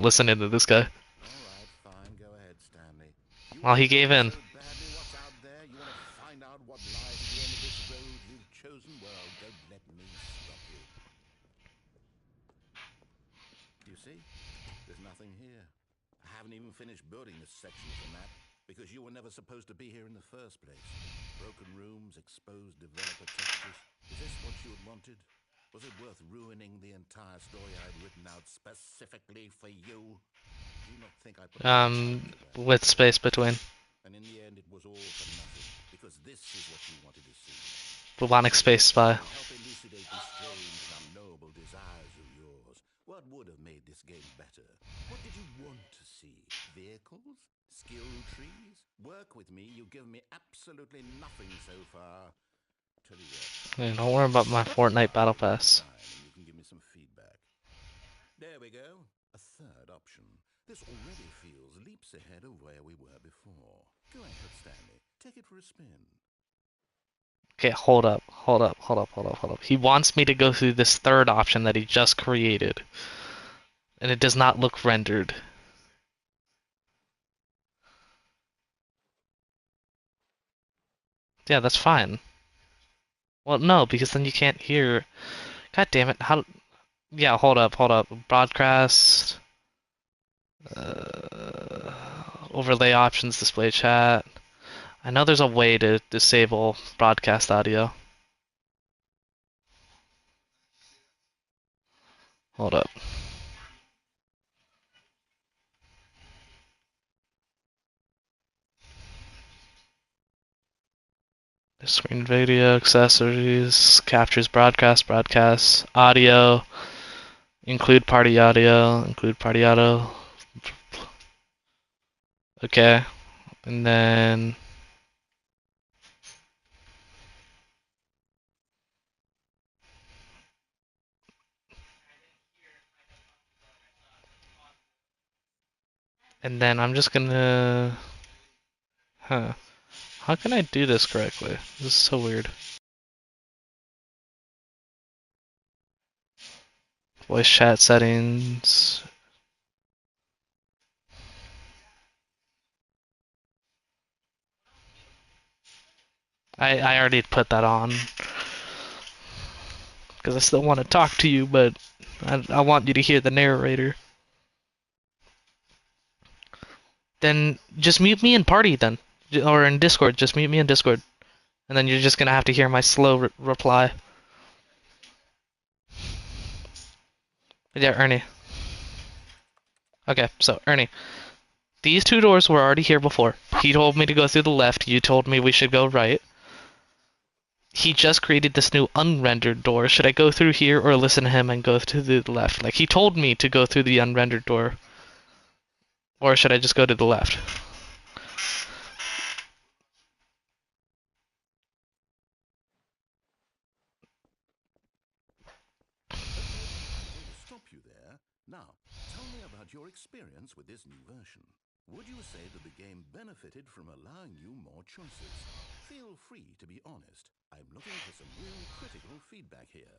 listening to this guy. All right, fine. Go ahead, Stanley. You Well, want he to gave know in. so badly what's out there? You want to find out what lies at the end of this road you've chosen? Well, don't let me stop you. You see? There's nothing here. I haven't even finished building this section of the map because you were never supposed to be here in the first place. Broken rooms, exposed developer textures. Is this what you had wanted? Was it worth ruining the entire story I had written out specifically for you? Do you not think I put a lot of thought into that? With space between. And in the end, it was all for nothing, because this is what you wanted to see. Bubonic Stanley, Space Spy. now help elucidate these strange and unknowable desires of yours. What would have made this game better? What did you want to see? Vehicles? Skill trees? Work with me, you've given me absolutely nothing so far. Tell you what, Hey, don't let's worry play about my Fortnite Supercard Battle another Pass. time, and you can give me some feedback. There we go. A third option. This already feels leaps ahead of where we were before. Go ahead, Stanley. Take it for a spin. Okay, hold up, hold up, hold up, hold up, hold up. He wants me to go through this third option that he just created. And it does not look rendered. Yeah, that's fine. Well, no, because then you can't hear. God damn it! How? Yeah, hold up, hold up. Broadcast. Uh, Overlay options, display chat. I know there's a way to disable broadcast audio. Hold up. Screen video, accessories, captures broadcast, audio, include party audio. Okay, and then I'm just gonna. Huh. How can I do this correctly? This is so weird. Voice chat settings. I already put that on because I still want to talk to you, but I want you to hear the narrator. Then just mute me in party then, or in Discord. Just mute me in Discord, and then you're just gonna have to hear my slow reply. Yeah, Ernie. Okay, so Ernie, these two doors were already here before. He told me to go through the left. You told me we should go right. He just created this new unrendered door. Should I go through here or listen to him and go to the left? Like, he told me to go through the unrendered door. Or should I just go to the left? Okay, I'm going to stop you there. Now, tell me about your experience with this new version. Would you say that the game benefited from allowing you more choices? Feel free to be honest. I'm looking for some real critical feedback here.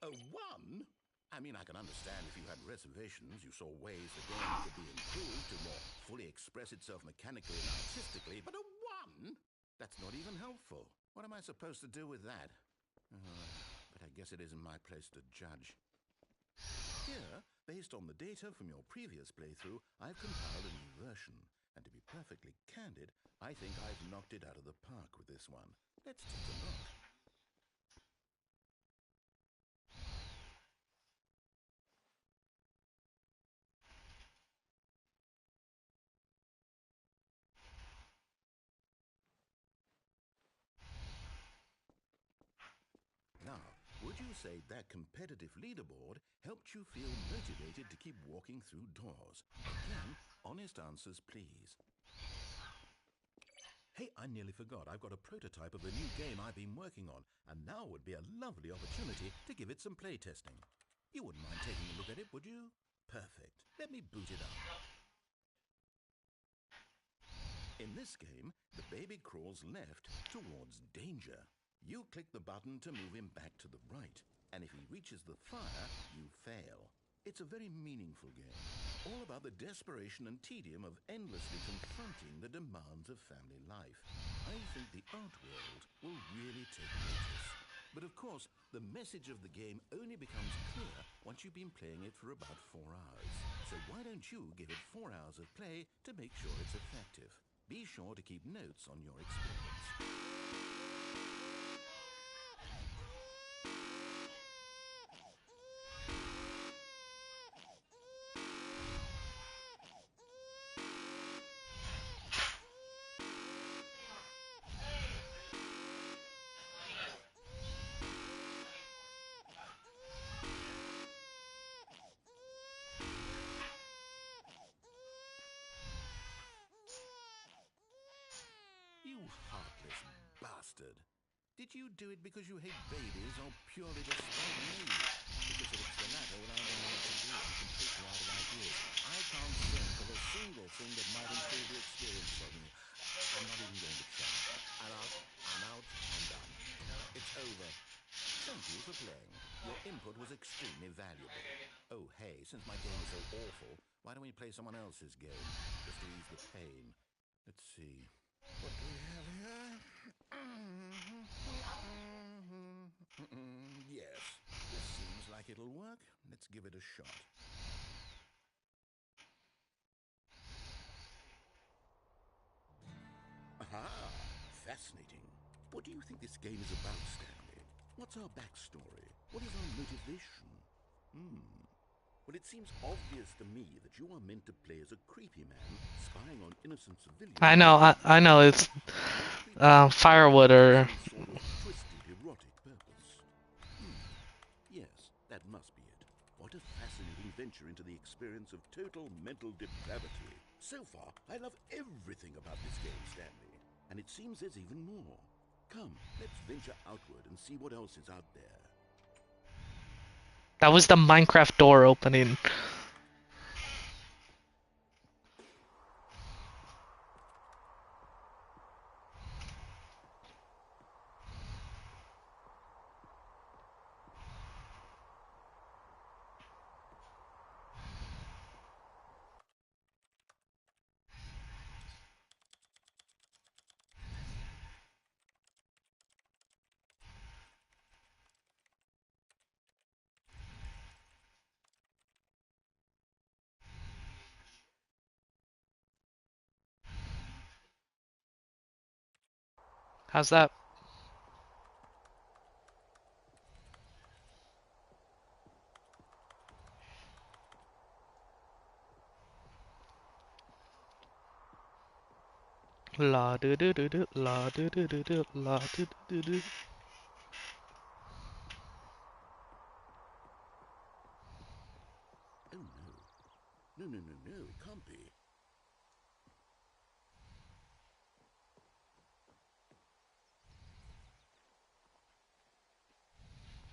A 1? I mean, I can understand if you had reservations, you saw ways the game could be improved to more fully express itself mechanically and artistically, but a 1? That's not even helpful. What am I supposed to do with that? But I guess it isn't my place to judge. Here, based on the data from your previous playthrough, I've compiled a new version. And to be perfectly candid, I think I've knocked it out of the park with this one. Let's take a look. Now, would you say that competitive leaderboard helped you feel motivated to keep walking through doors? Again, honest answers, please. Hey, I nearly forgot. I've got a prototype of a new game I've been working on, and now would be a lovely opportunity to give it some playtesting. You wouldn't mind taking a look at it, would you? Perfect. Let me boot it up. In this game, the baby crawls left towards danger. You click the button to move him back to the right, and if he reaches the fire, you fail. It's a very meaningful game, all about the desperation and tedium of endlessly confronting the demands of family life. I think the art world will really take notice. But of course, the message of the game only becomes clear once you've been playing it for about 4 hours. So why don't you give it 4 hours of play to make sure it's effective? Be sure to keep notes on your experience. You heartless bastard. Did you do it because you hate babies or purely to spite me? Because if it's the latter, well, I don't know what to do. I'm completely out of ideas. I can't think of a single thing that might improve the experience for me. I'm not even going to try. I'm out. I'm out. I'm done. It's over. Thank you for playing. Your input was extremely valuable. Oh, hey, since my game is so awful, why don't we play someone else's game? Just to ease the pain. Let's see. What do we have here? Yes, this seems like it'll work. Let's give it a shot. Aha! Fascinating. What do you think this game is about, Stanley? What's our backstory? What is our motivation? Well, it seems obvious to me that you are meant to play as a creepy man spying on innocent civilians. I know it's firewood or Some sort of twisted erotic purpose. Yes, that must be it. What a fascinating venture into the experience of total mental depravity. So far, I love everything about this game, Stanley. And it seems there's even more. Come, let's venture outward and see what else is out there. that was the Minecraft door opening. How's that? La do do do do, la do do do do, la do do do. Oh no. No, no, no, no, it can't be.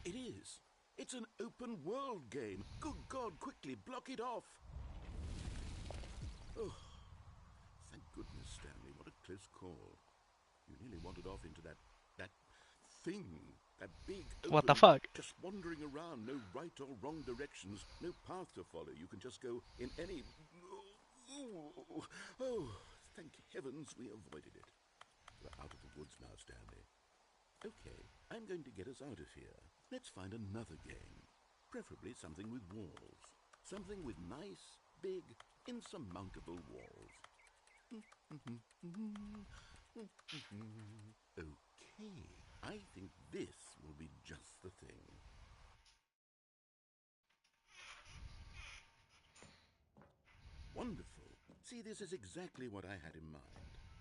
It is. It's an open world game. Good God, quickly block it off. Oh, thank goodness, Stanley. What a close call. You nearly wandered off into that thing. That big open, What the fuck? just wandering around, no right or wrong directions, no path to follow. You can just go in any... Oh, thank heavens we avoided it. We're out of the woods now, Stanley. Okay, I'm going to get us out of here. Let's find another game. Preferably something with walls. Something with nice, big, insurmountable walls. Okay, I think this will be just the thing. Wonderful. See, this is exactly what I had in mind.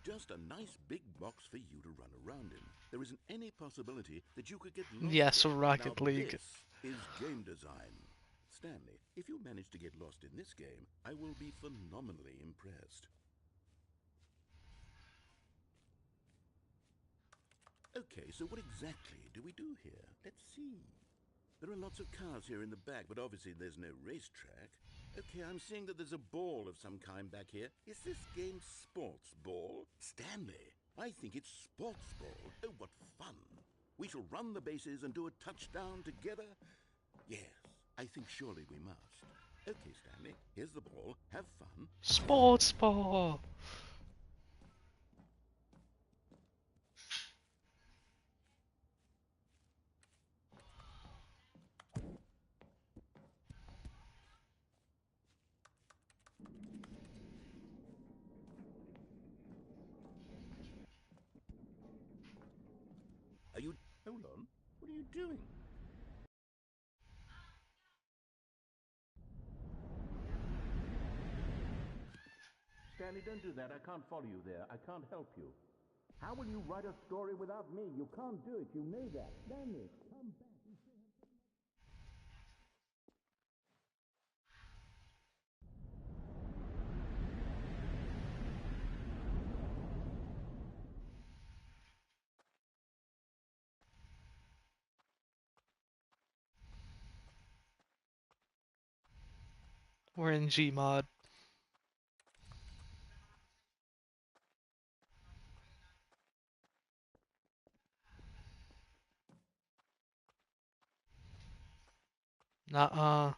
Just a nice big box for you to run around in. There isn't any possibility that you could get lost Yes, here. Rocket Now, League. this is game design. Stanley, if you manage to get lost in this game, I will be phenomenally impressed. Okay, so what exactly do we do here? Let's see. There are lots of cars here in the back, but obviously there's no racetrack. Okay, I'm seeing that there's a ball of some kind back here. Is this game sports ball? Stanley, I think it's sports ball. Oh, what fun. We shall run the bases and do a touchdown together? Yes, I think surely we must. Okay, Stanley, here's the ball. Have fun. Sports ball. Are you... Hold on. What are you doing? Stanley, don't do that. I can't follow you there. I can't help you. How will you write a story without me? You can't do it. You know that. Stanley, come back. We're in Gmod. Nuh-uh.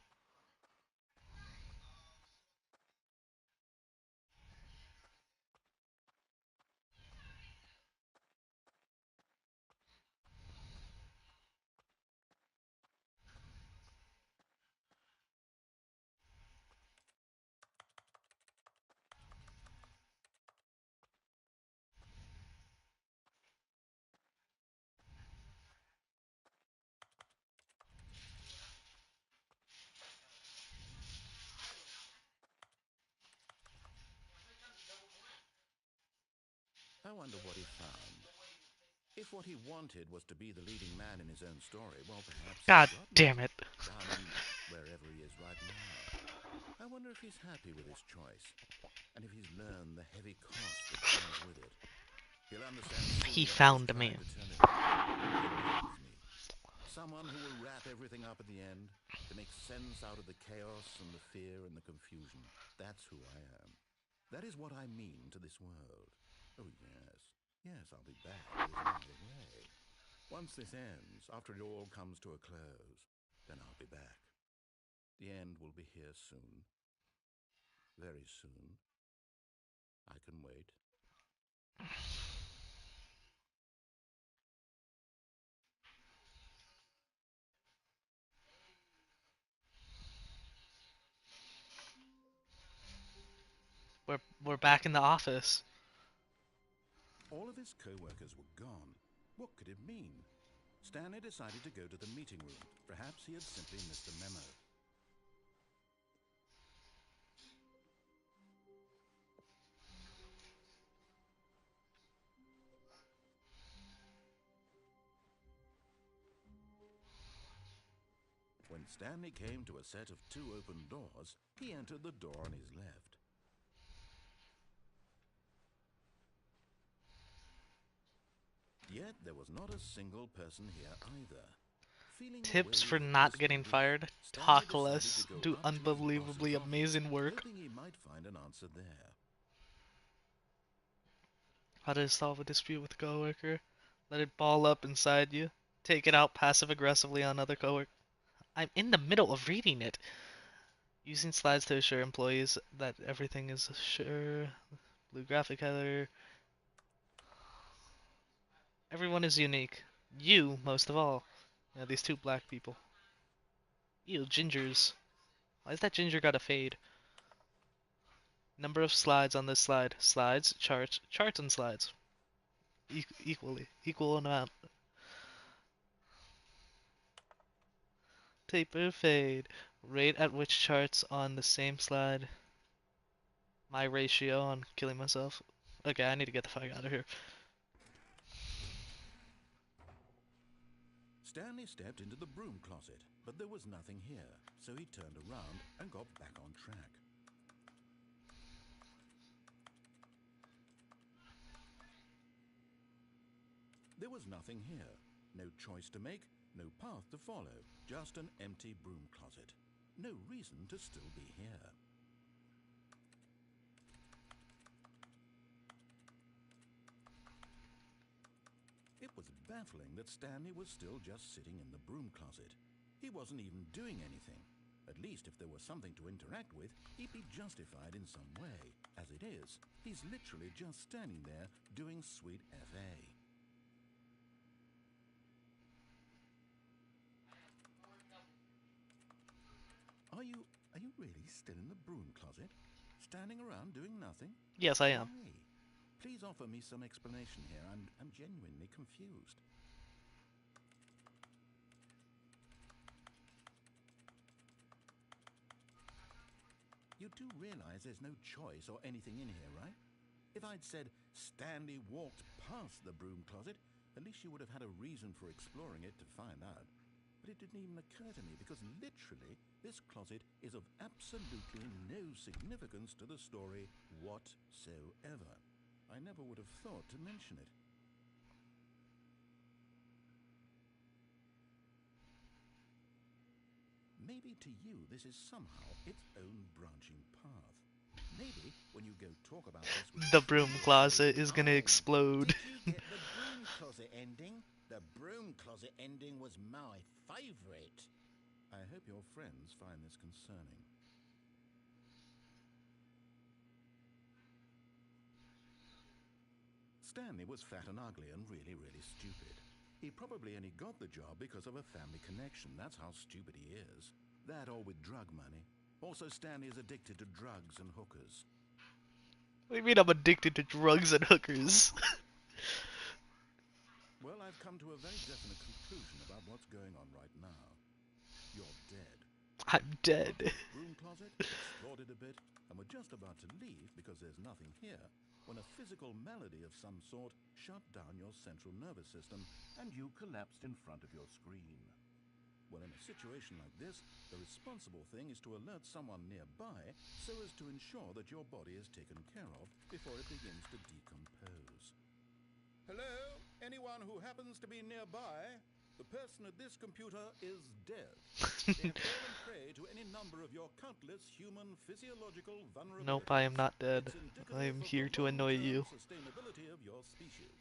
I wonder what he found. If what he wanted was to be the leading man in his own story, well, perhaps God he's gotten damn it. it. Down wherever he is right now. I wonder if he's happy with his choice, and if he's learned the heavy cost that comes with it. He'll understand soon He what found was me. trying to turn it. He needs me. Someone who will wrap everything up at the end, to make sense out of the chaos and the fear and the confusion. That's who I am. That is what I mean to this world. Oh, yes. Yes, I'll be back. There's no other way. Once this ends, after it all comes to a close, then I'll be back. The end will be here soon. Very soon. I can wait. We're back in the office. All of his co-workers were gone. What could it mean? Stanley decided to go to the meeting room. Perhaps he had simply missed a memo. When Stanley came to a set of 2 open doors, he entered the door on his left. Yet there was not a single person here either. Feeling Tips weary for of not this getting relief, fired. Stanley Talk decided less. to go Do up to his unbelievably boss's office, amazing work. hoping he might find an answer there. How to solve a dispute with a coworker. Let it ball up inside you. Take it out passive aggressively on other coworkers. I'm in the middle of reading it. Using slides to assure employees that everything is sure. Blue graphic header. Everyone is unique. You, most of all. Yeah, these 2 black people. Ew, gingers. Why's that ginger got a fade? Number of slides on this slide. Slides, charts, charts and slides. Equal amount. Taper fade. Rate at which charts on the same slide. My ratio on killing myself. Okay, I need to get the fuck out of here. Stanley stepped into the broom closet, but there was nothing here, so he turned around and got back on track. There was nothing here. No choice to make, no path to follow, just an empty broom closet. No reason to still be here. It was baffling that Stanley was still just sitting in the broom closet. He wasn't even doing anything. At least if there was something to interact with, he'd be justified in some way. As it is, he's literally just standing there doing sweet FA. Are you really still in the broom closet? Standing around doing nothing? Yes, I am. Why? Please offer me some explanation here. I'm genuinely confused. You do realize there's no choice or anything in here, right? If I'd said Stanley walked past the broom closet, at least you would have had a reason for exploring it to find out. But it didn't even occur to me because literally this closet is of absolutely no significance to the story whatsoever. I never would have thought to mention it. Maybe to you this is somehow its own branching path. Maybe when you go talk about this with The your broom friends, closet they'll is say, gonna "Oh, explode. did you get the broom closet ending? The broom closet ending was my favorite." I hope your friends find this concerning. Stanley was fat and ugly and really, really stupid. He probably only got the job because of a family connection. That's how stupid he is. That or with drug money. Also, Stanley is addicted to drugs and hookers. What do you mean I'm addicted to drugs and hookers? Well, I've come to a very definite conclusion about what's going on right now. You're dead. I'm We got to dead. this broom closet, explored it a bit, and we're just about to leave because there's nothing here, when a physical malady of some sort shut down your central nervous system and you collapsed in front of your screen. Well, in a situation like this, the responsible thing is to alert someone nearby so as to ensure that your body is taken care of before it begins to decompose. Hello? Anyone who happens to be nearby? The person at this computer is dead. They have fallen prey to any number of your countless human physiological vulnerabilities. Nope, I am not dead. It's indicative I am of here the to annoy long-term you. sustainability of your species.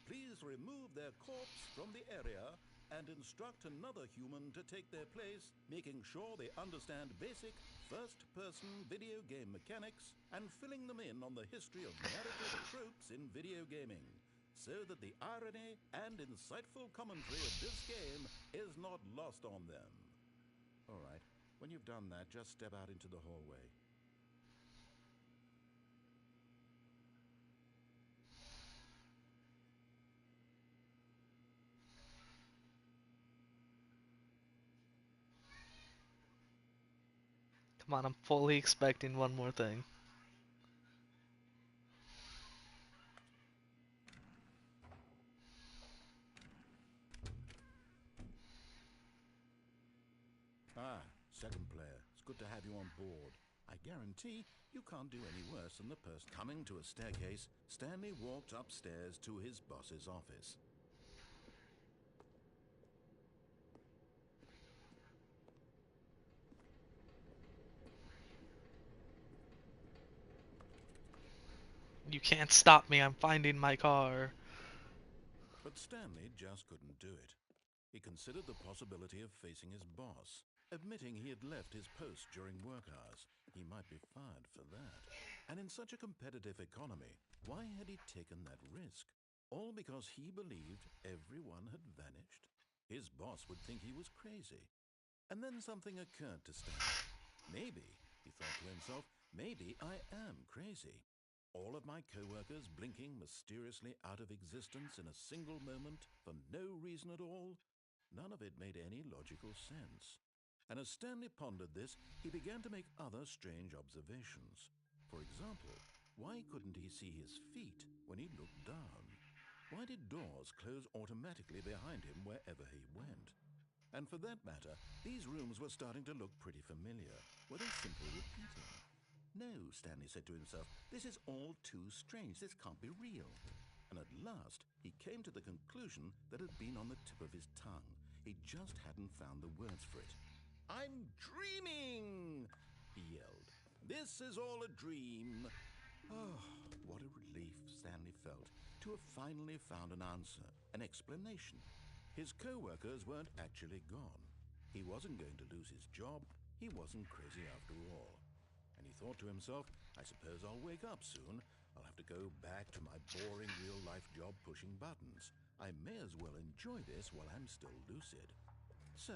Please remove their corpse from the area and instruct another human to take their place, making sure they understand basic first-person video game mechanics and filling them in on the history of narrative tropes in video gaming, so that the irony and insightful commentary of this game is not lost on them. All right, when you've done that, just step out into the hallway. Come on, I'm fully expecting one more thing. Ah, second player. It's good to have you on board. I guarantee you can't do any worse than the person coming to a staircase. Stanley walked upstairs to his boss's office. You can't stop me, I'm finding my car. But Stanley just couldn't do it. He considered the possibility of facing his boss, admitting he had left his post during work hours. He might be fired for that. And in such a competitive economy, why had he taken that risk? All because he believed everyone had vanished? His boss would think he was crazy. And then something occurred to Stanley. Maybe, he thought to himself, maybe I am crazy. All of my co-workers blinking mysteriously out of existence in a single moment for no reason at all? None of it made any logical sense. And as Stanley pondered this, he began to make other strange observations. For example, why couldn't he see his feet when he looked down? Why did doors close automatically behind him wherever he went? And for that matter, these rooms were starting to look pretty familiar. Were they simply repeating? No, Stanley said to himself, this is all too strange. This can't be real. And at last, he came to the conclusion that had been on the tip of his tongue. He just hadn't found the words for it. "I'm dreaming!" he yelled. "This is all a dream." Oh, what a relief Stanley felt to have finally found an answer, an explanation. His co-workers weren't actually gone. He wasn't going to lose his job. He wasn't crazy after all. And he thought to himself, I suppose I'll wake up soon. I'll have to go back to my boring real-life job pushing buttons. I may as well enjoy this while I'm still lucid. So,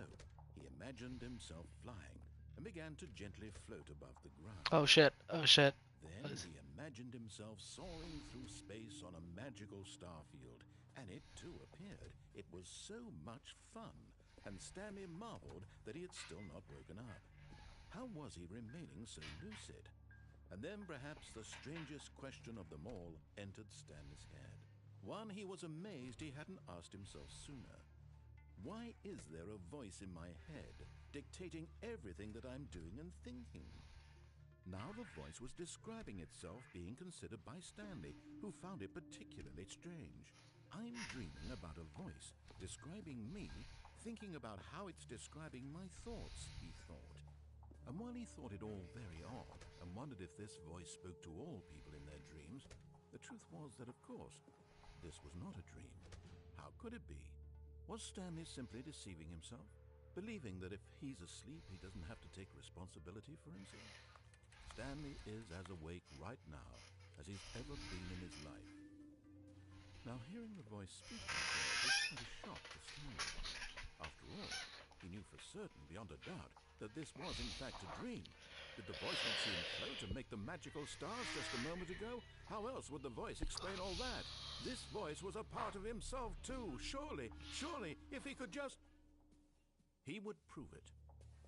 he imagined himself flying and began to gently float above the ground. Oh shit. Oh shit. Then he imagined himself soaring through space on a magical starfield, and it too appeared. It was so much fun, and Stanley marveled that he had still not woken up. How was he remaining so lucid? And then perhaps the strangest question of them all entered Stanley's head. One he was amazed he hadn't asked himself sooner. Why is there a voice in my head dictating everything that I'm doing and thinking? Now the voice was describing itself being considered by Stanley, who found it particularly strange. I'm dreaming about a voice describing me, thinking about how it's describing my thoughts, he thought. And while he thought it all very odd and wondered if this voice spoke to all people in their dreams, the truth was that, of course, this was not a dream. How could it be? Was Stanley simply deceiving himself, believing that if he's asleep, he doesn't have to take responsibility for himself? Stanley is as awake right now as he's ever been in his life. Now, hearing the voice speak this way was quite a shock to Stanley. After all, he knew for certain, beyond a doubt, that this was in fact a dream. Did the voice not see him float and make the magical stars just a moment ago? How else would the voice explain all that? This voice was a part of himself too. Surely, if he could just... He would prove it.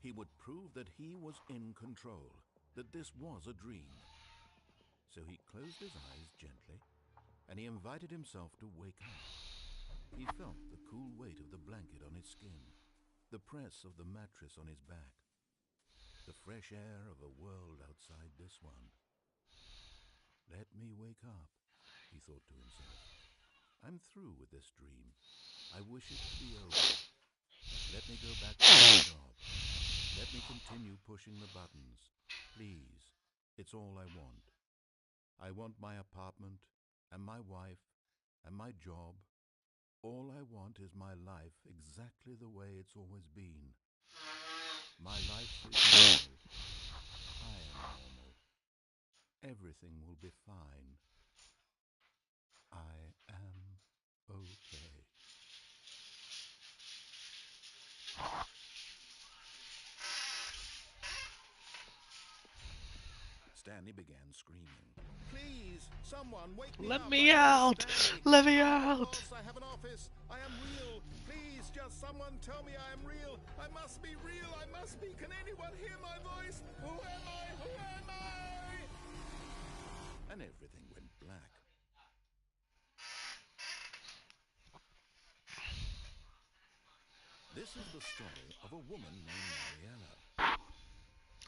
He would prove that he was in control, that this was a dream. So he closed his eyes gently, and he invited himself to wake up. He felt the cool weight of the blanket on his skin, the press of the mattress on his back, the fresh air of a world outside this one. Let me wake up, he thought to himself. I'm through with this dream. I wish it to be over. Let me go back to my job. Let me continue pushing the buttons. Please, it's all I want. I want my apartment, and my wife, and my job. All I want is my life exactly the way it's always been. My life is normal. I am normal. Everything will be fine. I am okay. Stanley began screaming. Please, someone wake me Let up. me I am out! Stanley. Let me I have a out! boss. I have an office. I am real. Please, just someone tell me I am real. I must be real. I must be. Can anyone hear my voice? Who am I? Who am I? And everything went black. This is the story of a woman named Mariella.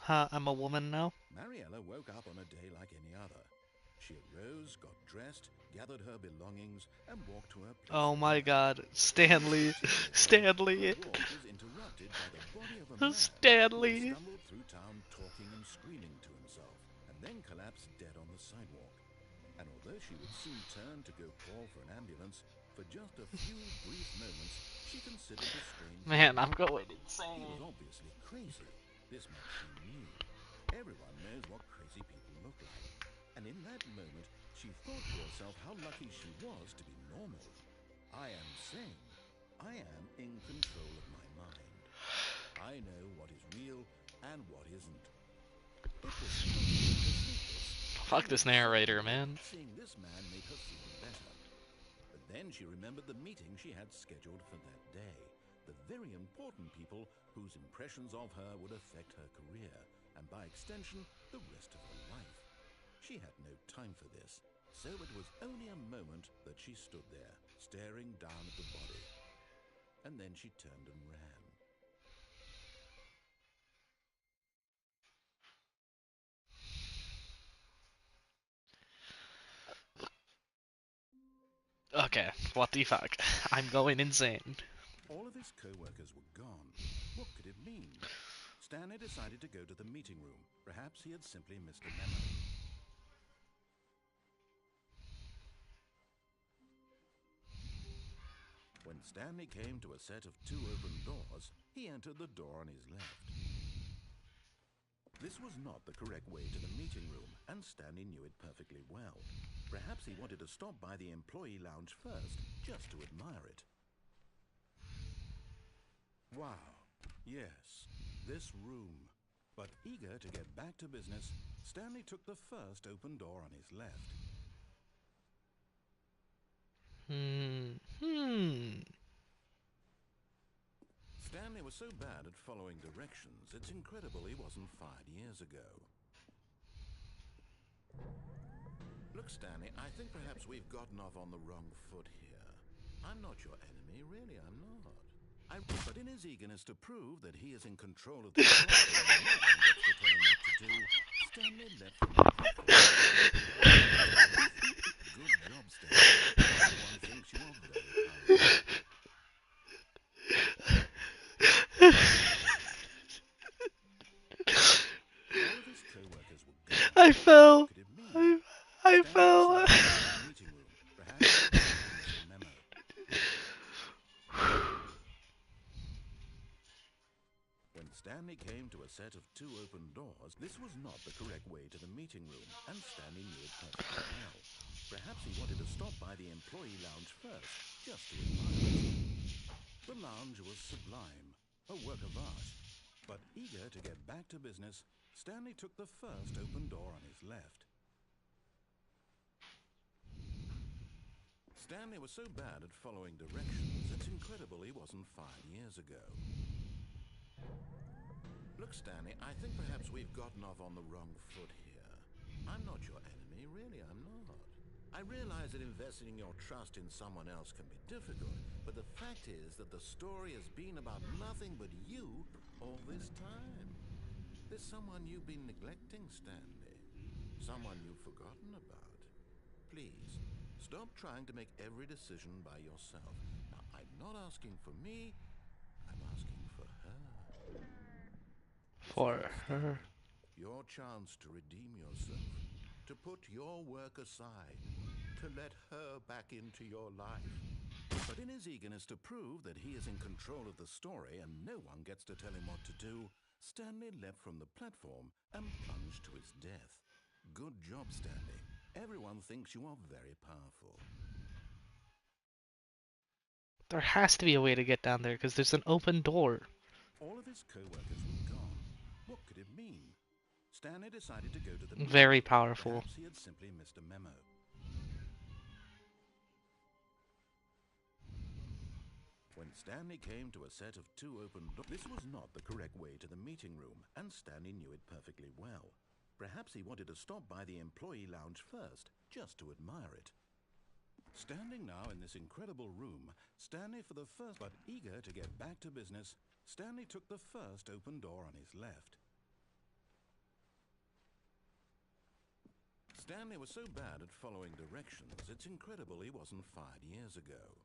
Huh, I'm a woman now? Mariella woke up on a day like any other. She arose, got dressed, gathered her belongings, and walked to her place. Oh of my work. god, Stanley. Stanley. Her walk was interrupted by the body of a man Stanley. who stumbled through town talking and screaming to himself, and then collapsed dead on the sidewalk. And although she would soon turn to go call for an ambulance, for just a few brief moments, she considered the strange Man, I'm going He insane. was obviously crazy. This much she knew. Everyone knows what crazy people look like. And in that moment, she thought to herself how lucky she was to be normal. I am sane. I am in control of my mind. I know what is real and what isn't. It was comforting to think this. Fuck this narrator, man. Seeing this man made her feel better. But then she remembered the meeting she had scheduled for that day. The very important people whose impressions of her would affect her career, and by extension, the rest of her life. She had no time for this, so it was only a moment that she stood there, staring down at the body. And then she turned and ran. Okay, what the fuck? I'm going insane. All of his co-workers were gone. What could it mean? Stanley decided to go to the meeting room. Perhaps he had simply missed a memo. When Stanley came to a set of two open doors, he entered the door on his left. This was not the correct way to the meeting room, and Stanley knew it perfectly well. Perhaps he wanted to stop by the employee lounge first, just to admire it. Wow, yes, this room. But eager to get back to business, Stanley took the first open door on his left. Stanley was so bad at following directions, it's incredible he wasn't fired years ago. Look, Stanley, I think perhaps we've gotten off on the wrong foot here. I'm not your enemy, really, I'm not. But in his eagerness to prove that he is in control of the story and no one gets to tell him what to do, Stanley left from the platform. Good job, Stanley. Everyone thinks you are very powerful. All of his co-workers were gone. I fell. What could it mean? I Stanley fell. decided to go to the meeting room. Perhaps he missed a memo. When Stanley came to a set of two open doors, this was not the correct way to the meeting room, and Stanley knew it perfectly well. Perhaps he wanted to stop by the employee lounge first, just to admire it. The lounge was sublime, a work of art. But eager to get back to business, Stanley took the first open door on his left. Stanley was so bad at following directions, it's incredible he wasn't fired years ago. Look, Stanley, I think perhaps we've gotten off on the wrong foot here. I'm not your enemy, really, I'm not. I realize that investing your trust in someone else can be difficult, but the fact is that the story has been about nothing but you all this time. There's someone you've been neglecting, Stanley. Someone you've forgotten about. Please, stop trying to make every decision by yourself. Now, I'm not asking for me, I'm asking for her. For her. Your chance to redeem yourself, to put your work aside, to let her back into your life. But in his eagerness to prove that he is in control of the story and no one gets to tell him what to do, Stanley leapt from the platform and plunged to his death. Good job, Stanley. Everyone thinks you are very powerful. There has to be a way to get down there because there's an open door. All of his co-workers were gone. What could it mean? Stanley decided to go to the meeting. Very powerful. Perhaps he had simply missed a memo. When Stanley came to a set of two open doors, this was not the correct way to the meeting room, and Stanley knew it perfectly well. Perhaps he wanted to stop by the employee lounge first, just to admire it. Standing now in this incredible room, Stanley for the first, but eager to get back to business, Stanley took the first open door on his left. Stanley was so bad at following directions, it's incredible he wasn't fired years ago.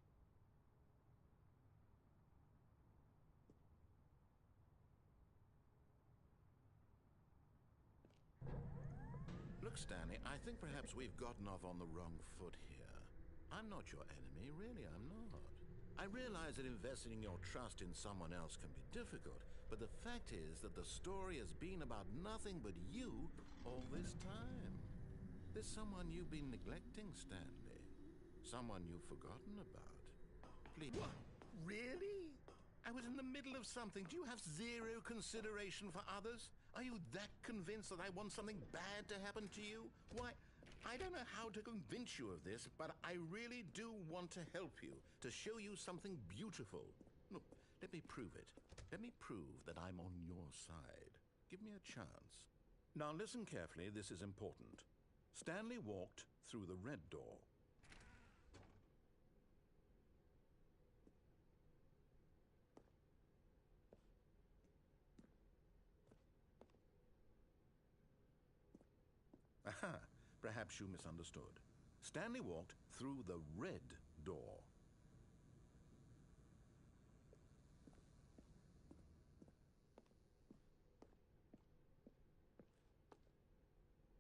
Look, Stanley, I think perhaps we've gotten off on the wrong foot here. I'm not your enemy, really, I'm not. I realize that investing your trust in someone else can be difficult, but the fact is that the story has been about nothing but you all this time. There's someone you've been neglecting, Stanley. Someone you've forgotten about. Please. What? Really? I was in the middle of something. Do you have zero consideration for others? Are you that convinced that I want something bad to happen to you? Why, I don't know how to convince you of this, but I really do want to help you, to show you something beautiful. Look, let me prove it. Let me prove that I'm on your side. Give me a chance. Now listen carefully, this is important. Stanley walked through the red door. Aha, perhaps you misunderstood. Stanley walked through the red door.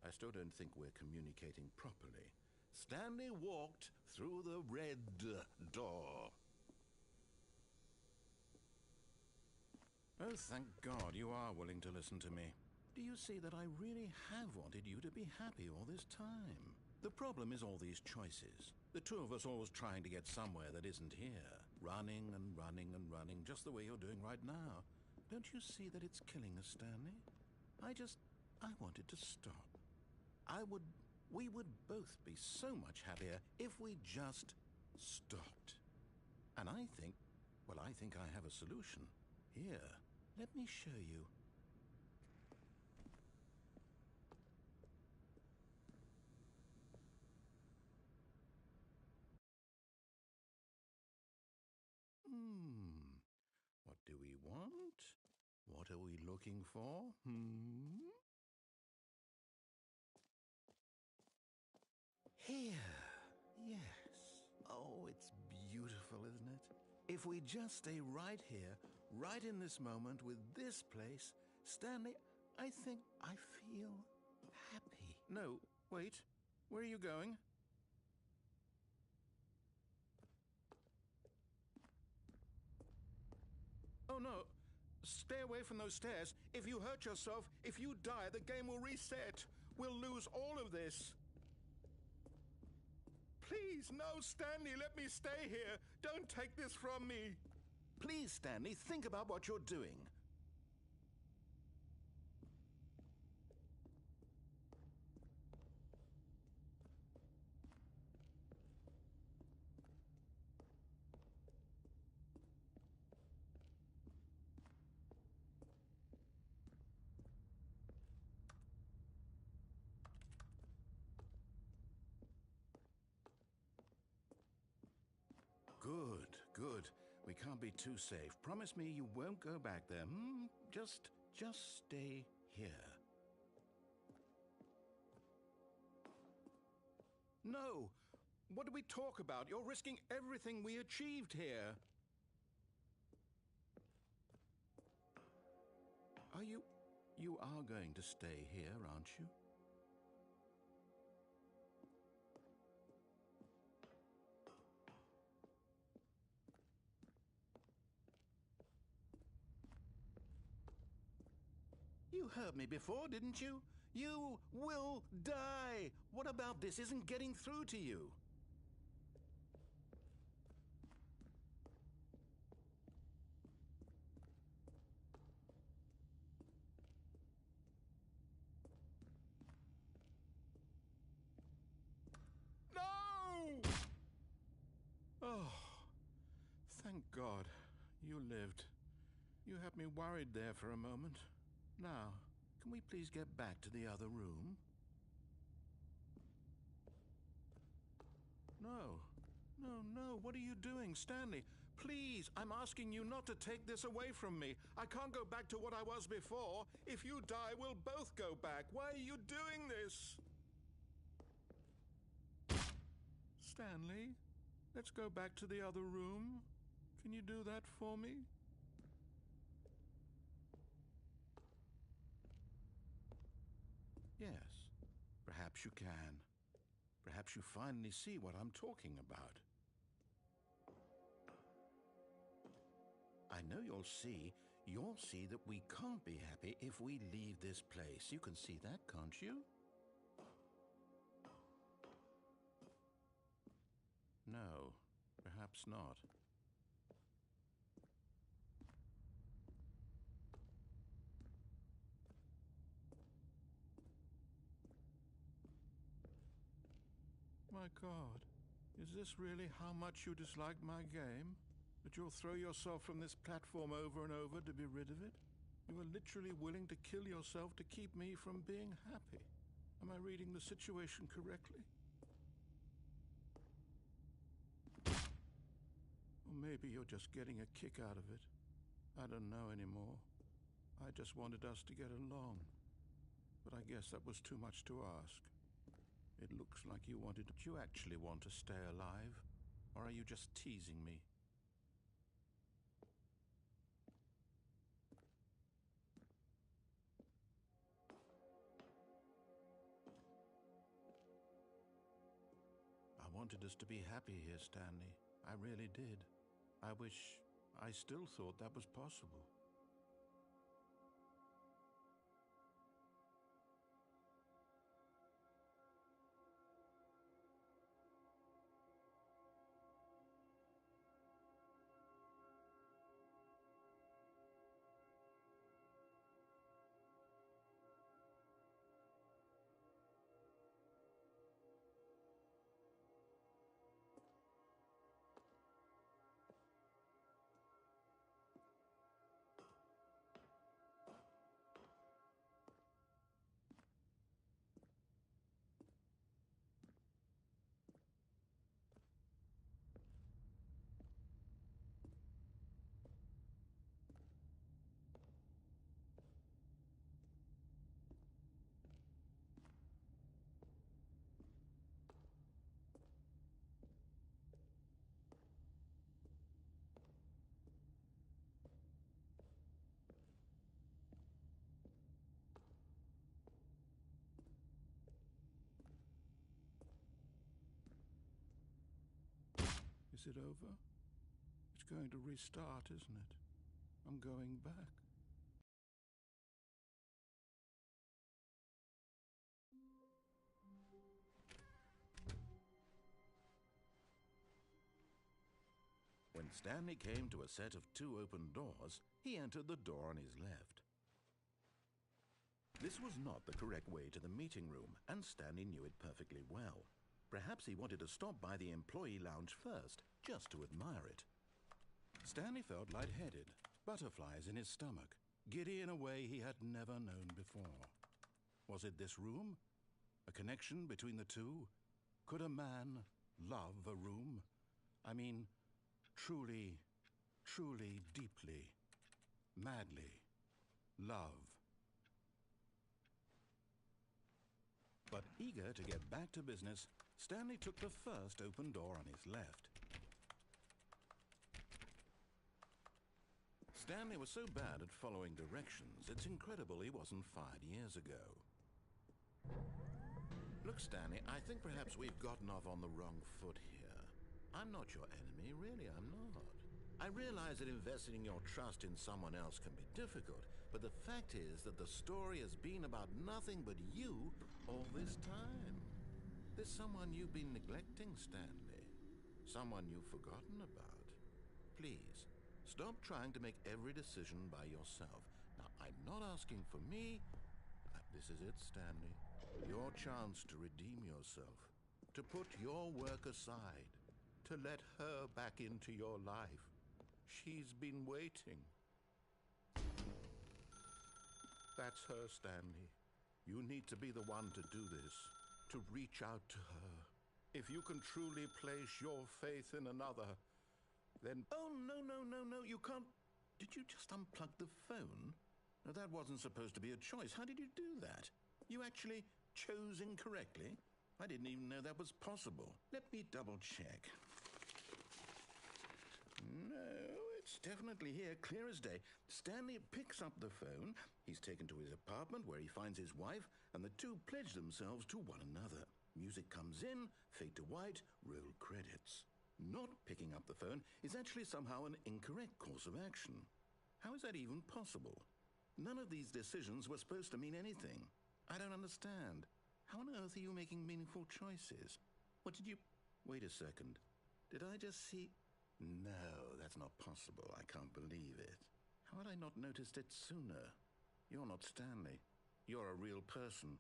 I still don't think we're communicating properly. Stanley walked through the red door. Oh, thank God you are willing to listen to me. Do you see that I really have wanted you to be happy all this time? The problem is all these choices. The two of us always trying to get somewhere that isn't here. Running and running and running, just the way you're doing right now. Don't you see that it's killing us, Stanley? I wanted to stop. We would both be so much happier if we just stopped. And I think I have a solution. Here, let me show you. What do we want? What are we looking for? Here. Yes. Oh, it's beautiful, isn't it? If we just stay right here, right in this moment with this place, Stanley, I think I feel happy. No, wait. Where are you going? Oh, no. Stay away from those stairs. If you hurt yourself, if you die, the game will reset. We'll lose all of this. Please, no, Stanley, let me stay here. Don't take this from me. Please, Stanley, think about what you're doing. Good, good. We can't be too safe. Promise me you won't go back there, Just stay here. No! What do we talk about? You're risking everything we achieved here. You are going to stay here, aren't you? You heard me before, didn't you? You will die! What about this isn't getting through to you? No! Oh, thank God. You lived. You had me worried there for a moment. Now, can we please get back to the other room? No. No. What are you doing, Stanley? Please, I'm asking you not to take this away from me. I can't go back to what I was before. If you die, we'll both go back. Why are you doing this? Stanley, let's go back to the other room. Can you do that for me? Yes, perhaps you can. Perhaps you finally see what I'm talking about. I know you'll see that we can't be happy if we leave this place. You can see that, can't you? No, perhaps not. My God, is this really how much you dislike my game? That you'll throw yourself from this platform over and over to be rid of it? You are literally willing to kill yourself to keep me from being happy. Am I reading the situation correctly? Or maybe you're just getting a kick out of it. I don't know anymore. I just wanted us to get along. But I guess that was too much to ask. It looks like you wanted... Do you actually want to stay alive? Or are you just teasing me? I wanted us to be happy here, Stanley. I really did. I wish I still thought that was possible. Is it over? It's going to restart, isn't it? I'm going back. When Stanley came to a set of 2 open doors, he entered the door on his left. This was not the correct way to the meeting room, and Stanley knew it perfectly well. Perhaps he wanted to stop by the employee lounge first, just to admire it. Stanley felt lightheaded, butterflies in his stomach, giddy in a way he had never known before. Was it this room? A connection between the two? Could a man love a room? I mean, truly, truly, deeply, madly love. But eager to get back to business, Stanley took the first open door on his left. Stanley was so bad at following directions, it's incredible he wasn't fired years ago. Look, Stanley, I think perhaps we've gotten off on the wrong foot here. I'm not your enemy, really, I'm not. I realize that investing your trust in someone else can be difficult, but the fact is that the story has been about nothing but you all this time. There's someone you've been neglecting, Stanley. Someone you've forgotten about. Please, stop trying to make every decision by yourself. Now, I'm not asking for me. This is it, Stanley. Your chance to redeem yourself. To put your work aside. To let her back into your life. She's been waiting. That's her, Stanley. You need to be the one to do this. To reach out to her. If you can truly place your faith in another, then... Oh, no, you can't... Did you just unplug the phone? No, that wasn't supposed to be a choice. How did you do that? You actually chose incorrectly? I didn't even know that was possible. Let me double check. No, it's definitely here, clear as day. Stanley picks up the phone. He's taken to his apartment where he finds his wife, and the two pledge themselves to one another. Music comes in, fade to white, roll credits. Not picking up the phone is actually somehow an incorrect course of action. How is that even possible? None of these decisions were supposed to mean anything. I don't understand. How on earth are you making meaningful choices? What did you... Wait a second. Did I just see... No, that's not possible. I can't believe it. How had I not noticed it sooner? You're not Stanley. You're a real person.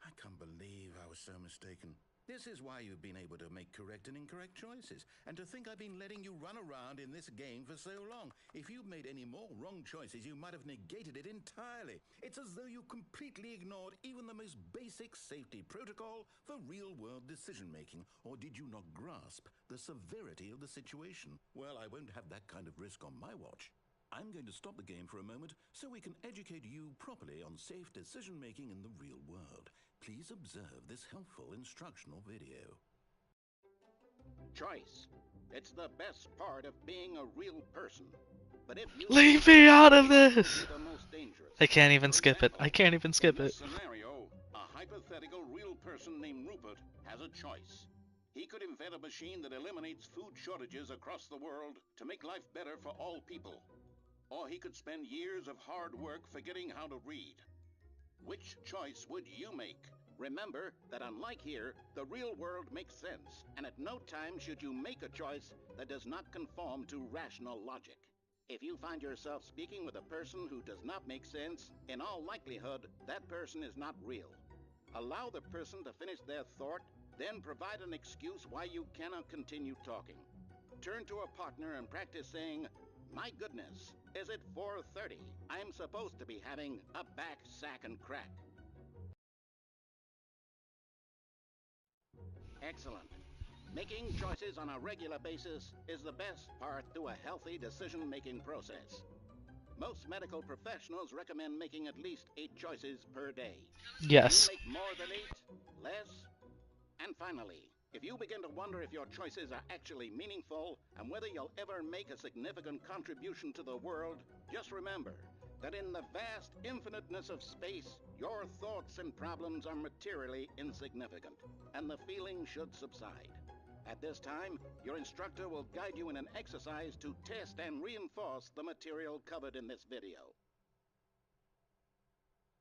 I can't believe I was so mistaken. This is why you've been able to make correct and incorrect choices. And to think I've been letting you run around in this game for so long. If you'd made any more wrong choices, you might have negated it entirely. It's as though you completely ignored even the most basic safety protocol for real-world decision-making. Or did you not grasp the severity of the situation? Well, I won't have that kind of risk on my watch. I'm going to stop the game for a moment so we can educate you properly on safe decision-making in the real world. Please observe this helpful instructional video. Choice. It's the best part of being a real person. But if you Leave me out of this! the most dangerous. I can't even skip it. I can't even skip In it. this scenario, a hypothetical real person named Rupert has a choice. He could invent a machine that eliminates food shortages across the world to make life better for all people. Or he could spend years of hard work forgetting how to read. Which choice would you make? Remember that unlike here, the real world makes sense, and at no time should you make a choice that does not conform to rational logic. If you find yourself speaking with a person who does not make sense, in all likelihood, that person is not real. Allow the person to finish their thought, then provide an excuse why you cannot continue talking. Turn to a partner and practice saying, "My goodness, is it 4:30? I'm supposed to be having a back, sack, and crack." Excellent. Making choices on a regular basis is the best part to a healthy decision-making process. Most medical professionals recommend making at least 8 choices per day. Yes. Do you make more than 8? Less? And finally, if you begin to wonder if your choices are actually meaningful and whether you'll ever make a significant contribution to the world, just remember that in the vast infiniteness of space, your thoughts and problems are materially insignificant, and the feeling should subside. At this time, your instructor will guide you in an exercise to test and reinforce the material covered in this video.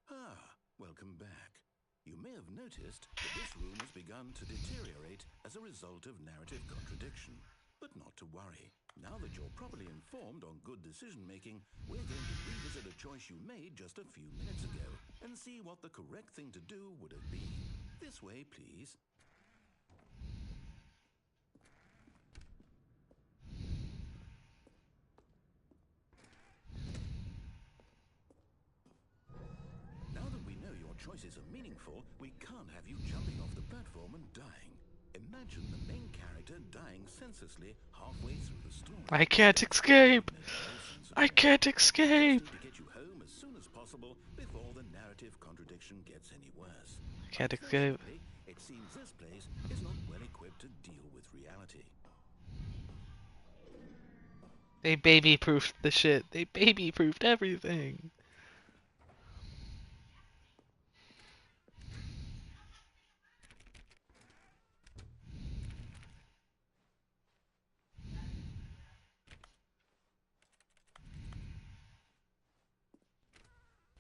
Ah, welcome back. You may have noticed that this room has begun to deteriorate as a result of narrative contradiction. But not to worry. Now that you're properly informed on good decision-making, we're going to revisit a choice you made just a few minutes ago and see what the correct thing to do would have been. This way, please. Now that we know your choices are meaningful, we can't have you jumping off the platform and dying. Imagine the main character dying senselessly halfway through the story. I can't escape! I can't escape! To get you home as soon as possible before the narrative contradiction gets any worse. I can't escape. It seems this place is not well equipped to deal with reality. They baby-proofed the shit. They baby-proofed everything.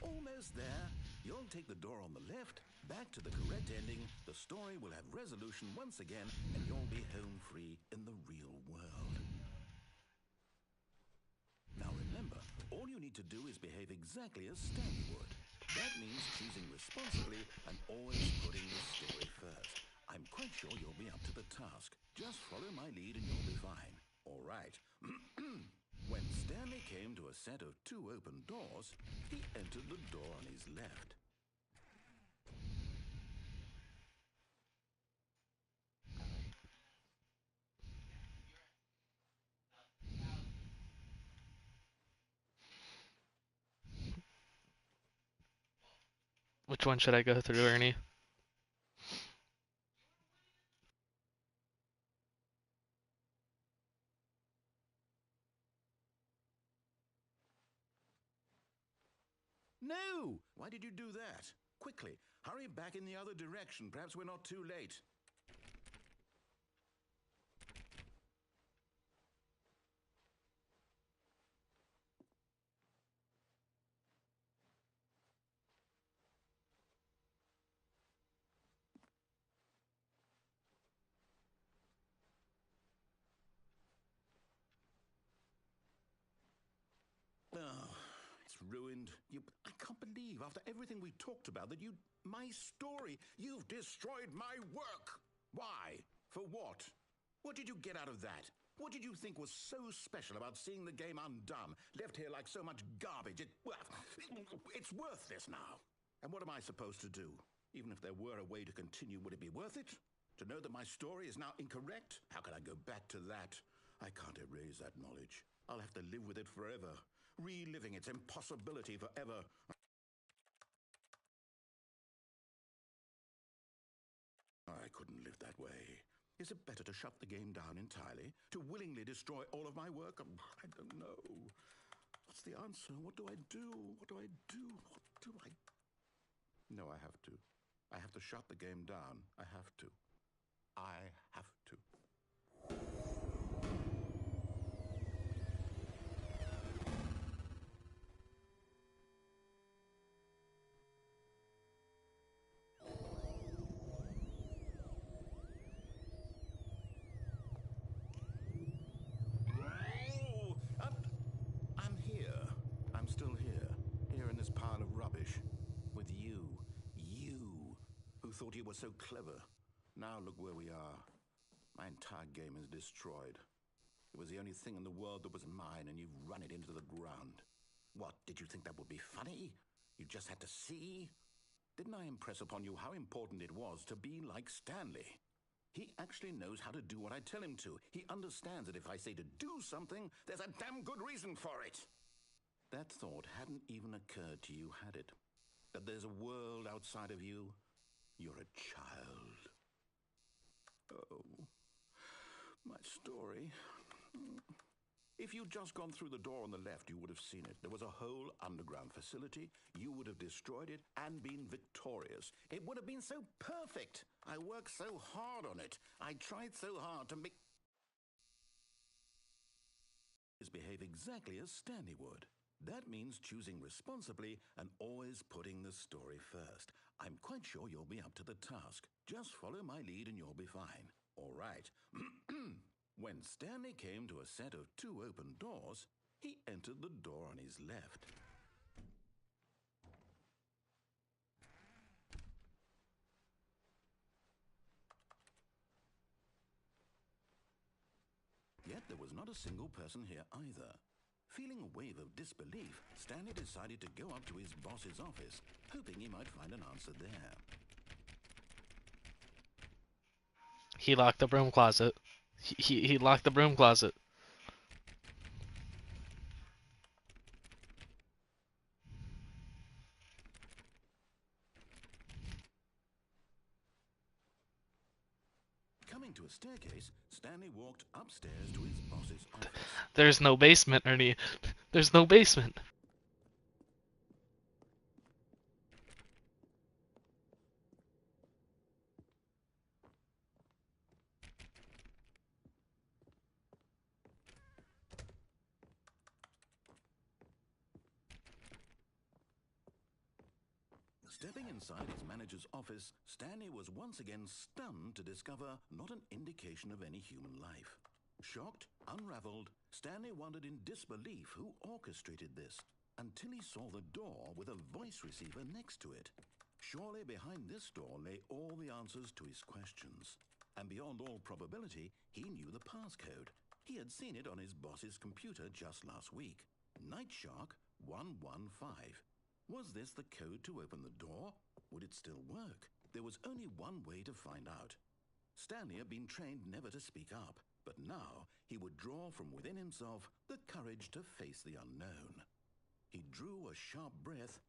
Almost there. You'll take the door on the left, back to the correct ending, the story will have resolution once again, and you'll be home free in the real world. Now remember, all you need to do is behave exactly as Stanley would. That means choosing responsibly and always putting the story first. I'm quite sure you'll be up to the task. Just follow my lead and you'll be fine. All right. When Stanley came to a set of 2 open doors, he entered the door on his left. Which one should I go through, Ernie? No! Why did you do that? Quickly, hurry back in the other direction. Perhaps we're not too late. Oh, it's ruined. I can't believe after everything we talked about that my story, you've destroyed my work. Why? For what? What did you get out of that? What did you think was so special about seeing the game undone, left here like so much garbage? It's worthless now. And what am I supposed to do? Even if there were a way to continue, would it be worth it? To know that my story is now incorrect? How can I go back to that? I can't erase that knowledge. I'll have to live with it forever, reliving its impossibility forever. I couldn't live that way. Is it better to shut the game down entirely? To willingly destroy all of my work? I don't know. What's the answer? What do I do? What do I do? What do I... No, I have to. I have to shut the game down. I have to. I have to. I'm here. I'm still here. Here in this pile of rubbish. With you. You. Who thought you were so clever. Now look where we are. My entire game is destroyed. It was the only thing in the world that was mine, and you've run it into the ground. What, did you think that would be funny? You just had to see? Didn't I impress upon you how important it was to be like Stanley? He actually knows how to do what I tell him to. He understands that if I say to do something, there's a damn good reason for it. That thought hadn't even occurred to you, had it? That there's a world outside of you? You're a child. Oh, my story. If you'd just gone through the door on the left, you would have seen it. There was a whole underground facility. You would have destroyed it and been victorious. It would have been so perfect. I worked so hard on it. I tried so hard to make it behave exactly as Stanley would. That means choosing responsibly and always putting the story first. I'm quite sure you'll be up to the task. Just follow my lead and you'll be fine. All right. When Stanley came to a set of 2 open doors, he entered the door on his left. Yet there was not a single person here either. Feeling a wave of disbelief, Stanley decided to go up to his boss's office, hoping he might find an answer there. He locked the broom closet. He locked the broom closet. Coming to a staircase, Stanley walked upstairs to his boss's office. There's no basement, Ernie. There's no basement. Stepping inside his manager's office, Stanley was once again stunned to discover not an indication of any human life. Shocked, unraveled, Stanley wondered in disbelief who orchestrated this, until he saw the door with a voice receiver next to it. Surely behind this door lay all the answers to his questions. And beyond all probability, he knew the passcode. He had seen it on his boss's computer just last week. Night Shark 115. Was this the code to open the door? Would it still work? There was only one way to find out. Stanley had been trained never to speak up, but now he would draw from within himself the courage to face the unknown. He drew a sharp breath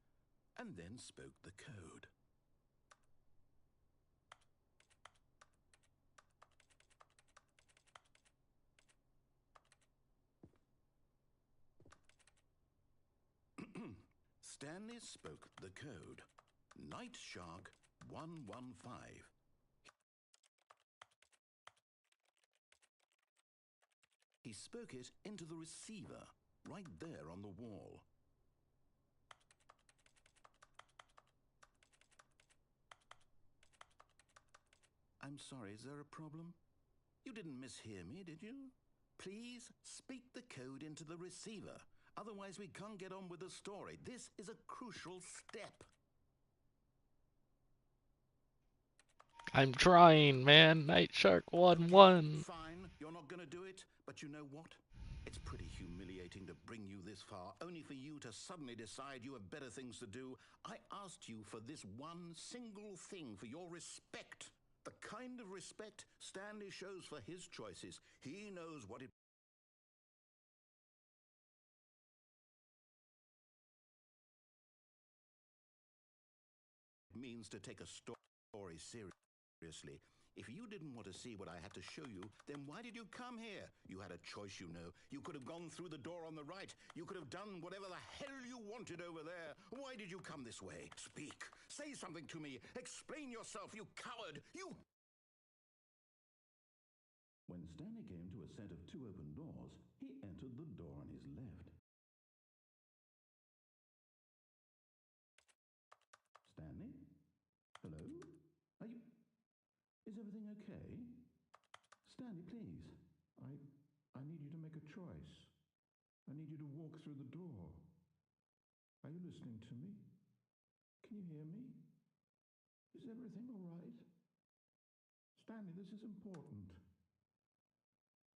and then spoke the code. Stanley spoke the code. Night Shark 115. He spoke it into the receiver, right there on the wall. I'm sorry, is there a problem? You didn't mishear me, did you? Please speak the code into the receiver. Otherwise, we can't get on with the story. This is a crucial step. I'm trying, man. Night Shark 1-1. Fine, you're not gonna do it, but you know what? It's pretty humiliating to bring you this far, only for you to suddenly decide you have better things to do. I asked you for this one single thing, for your respect. The kind of respect Stanley shows for his choices. He knows what it means to take a story seriously. If you didn't want to see what I had to show you, then why did you come here? You had a choice, you know. You could have gone through the door on the right. You could have done whatever the hell you wanted over there. Why did you come this way? Speak. Say something to me. Explain yourself, you coward. You... When Stanley came to a set of 2 open doors, he entered the door on his left. Stanley? Hello? Are you... Is everything okay? Stanley, please. I need you to make a choice. I need you to walk through the door. Are you listening to me? Can you hear me? Is everything all right? Stanley, this is important.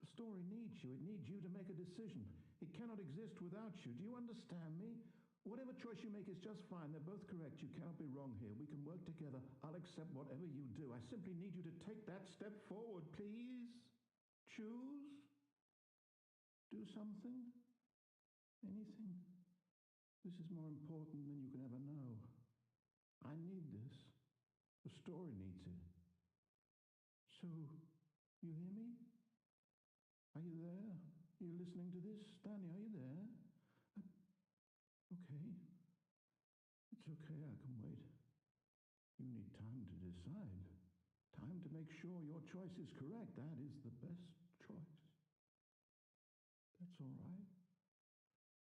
The story needs you. It needs you to make a decision. It cannot exist without you. Do you understand me? Whatever choice you make is just fine. They're both correct. You cannot be wrong here. We can work together. I'll accept whatever you do. I simply need you to take that step forward, please. Choose. Do something. Anything. This is more important than you can ever know. I need this. The story needs it. So, you hear me? Are you there? You listening to this? Stanley, are you there? Okay. It's okay, I can wait. You need time to decide. Time to make sure your choice is correct. That is the best choice. That's all right.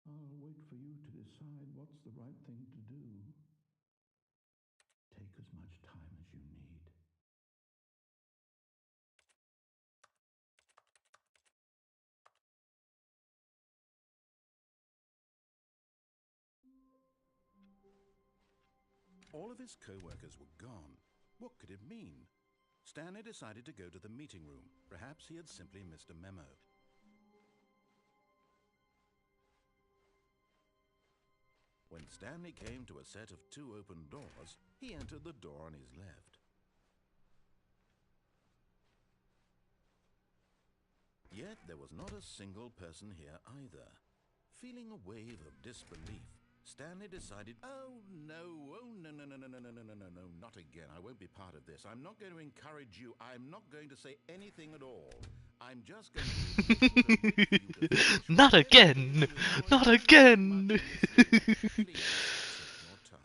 I'll wait for you to decide what's the right thing to do. Take as much time as you need. All of his co-workers were gone. What could it mean? Stanley decided to go to the meeting room. Perhaps he had simply missed a memo. When Stanley came to a set of 2 open doors, he entered the door on his left. Yet there was not a single person here either. Feeling a wave of disbelief, Stanley decided, oh no, not again. I won't be part of this. I'm not going to encourage you. I'm not going to say anything at all. I'm just going to wait for you to finish. Not again! Not again! Please take your time.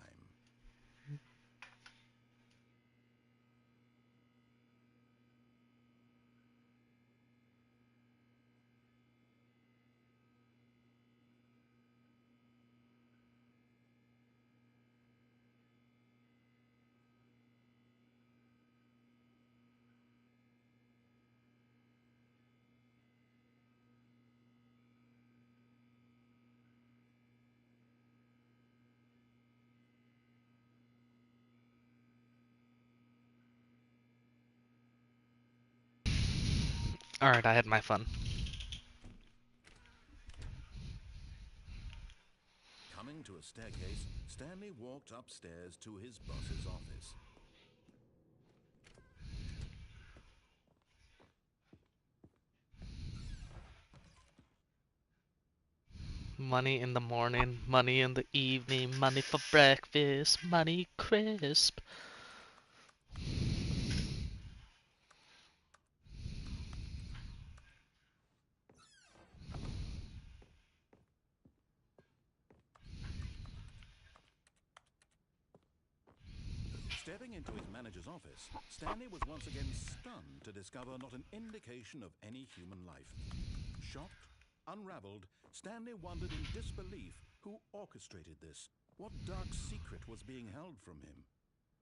Alright, I had my fun. Coming to a staircase, Stanley walked upstairs to his boss's office. Money in the morning, money in the evening, money for breakfast, money crisp. Stepping into his manager's office, Stanley was once again stunned to discover not an indication of any human life. Shocked, unraveled, Stanley wondered in disbelief who orchestrated this. What dark secret was being held from him?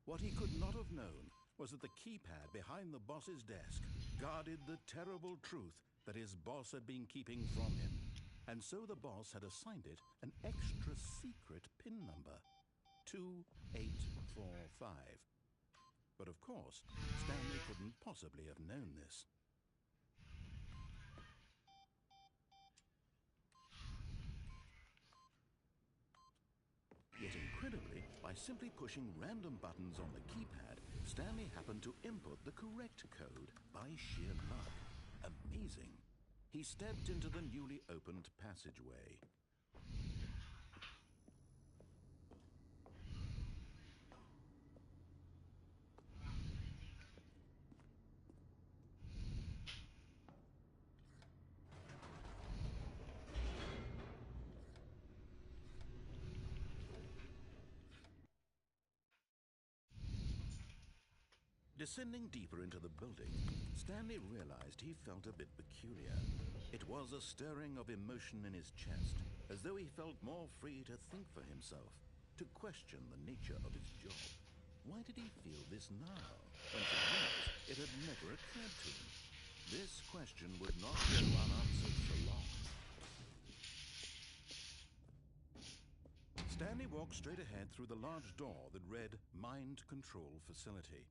What he could not have known was that the keypad behind the boss's desk guarded the terrible truth that his boss had been keeping from him. And so the boss had assigned it an extra secret PIN number. 2845. But of course, Stanley couldn't possibly have known this. Yet incredibly, by simply pushing random buttons on the keypad, Stanley happened to input the correct code by sheer luck. Amazing. He stepped into the newly opened passageway. Descending deeper into the building, Stanley realized he felt a bit peculiar. It was a stirring of emotion in his chest, as though he felt more free to think for himself, to question the nature of his job. Why did he feel this now, when for years it had never occurred to him? This question would not go unanswered for long. Stanley walked straight ahead through the large door that read Mind Control Facility.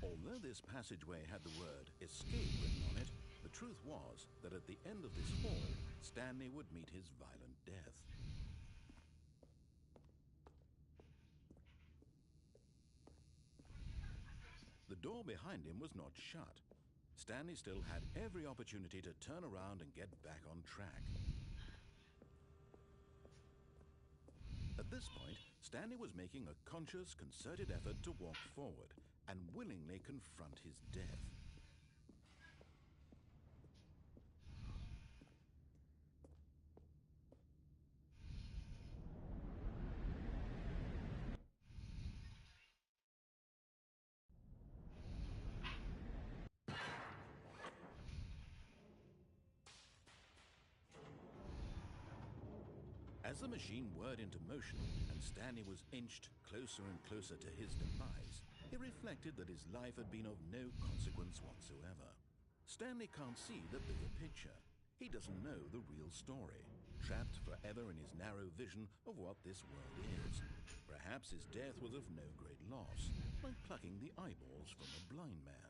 Although this passageway had the word escape written on it, the truth was that at the end of this hall, Stanley would meet his violent death. The door behind him was not shut. Stanley still had every opportunity to turn around and get back on track. At this point, Stanley was making a conscious, concerted effort to walk forward and willingly confront his death. As the machine whirred into motion and Stanley was inched closer and closer to his demise, he reflected that his life had been of no consequence whatsoever. Stanley can't see the bigger picture. He doesn't know the real story, trapped forever in his narrow vision of what this world is. Perhaps his death was of no great loss, like plucking the eyeballs from a blind man.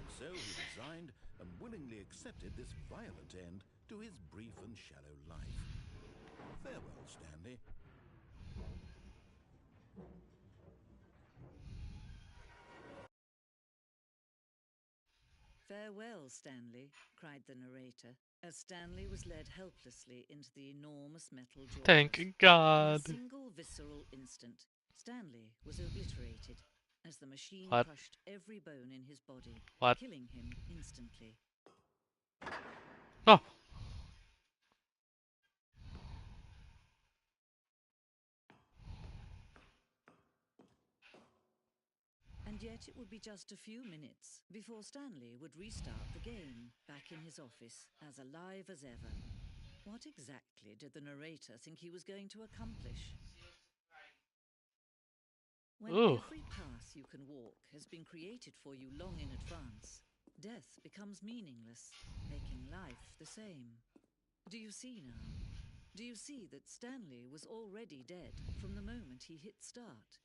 And so he resigned and willingly accepted this violent end to his brief and shallow life. Farewell, Stanley. Farewell, Stanley, cried the narrator, as Stanley was led helplessly into the enormous metal jaws. Thank In a God. single visceral instant, Stanley was obliterated as the machine What? crushed every bone in his body, What? killing him instantly. Oh. And yet it would be just a few minutes before Stanley would restart the game, back in his office, as alive as ever. What exactly did the narrator think he was going to accomplish? When Ooh. every path you can walk has been created for you long in advance, death becomes meaningless, making life the same. Do you see now? Do you see that Stanley was already dead from the moment he hit start?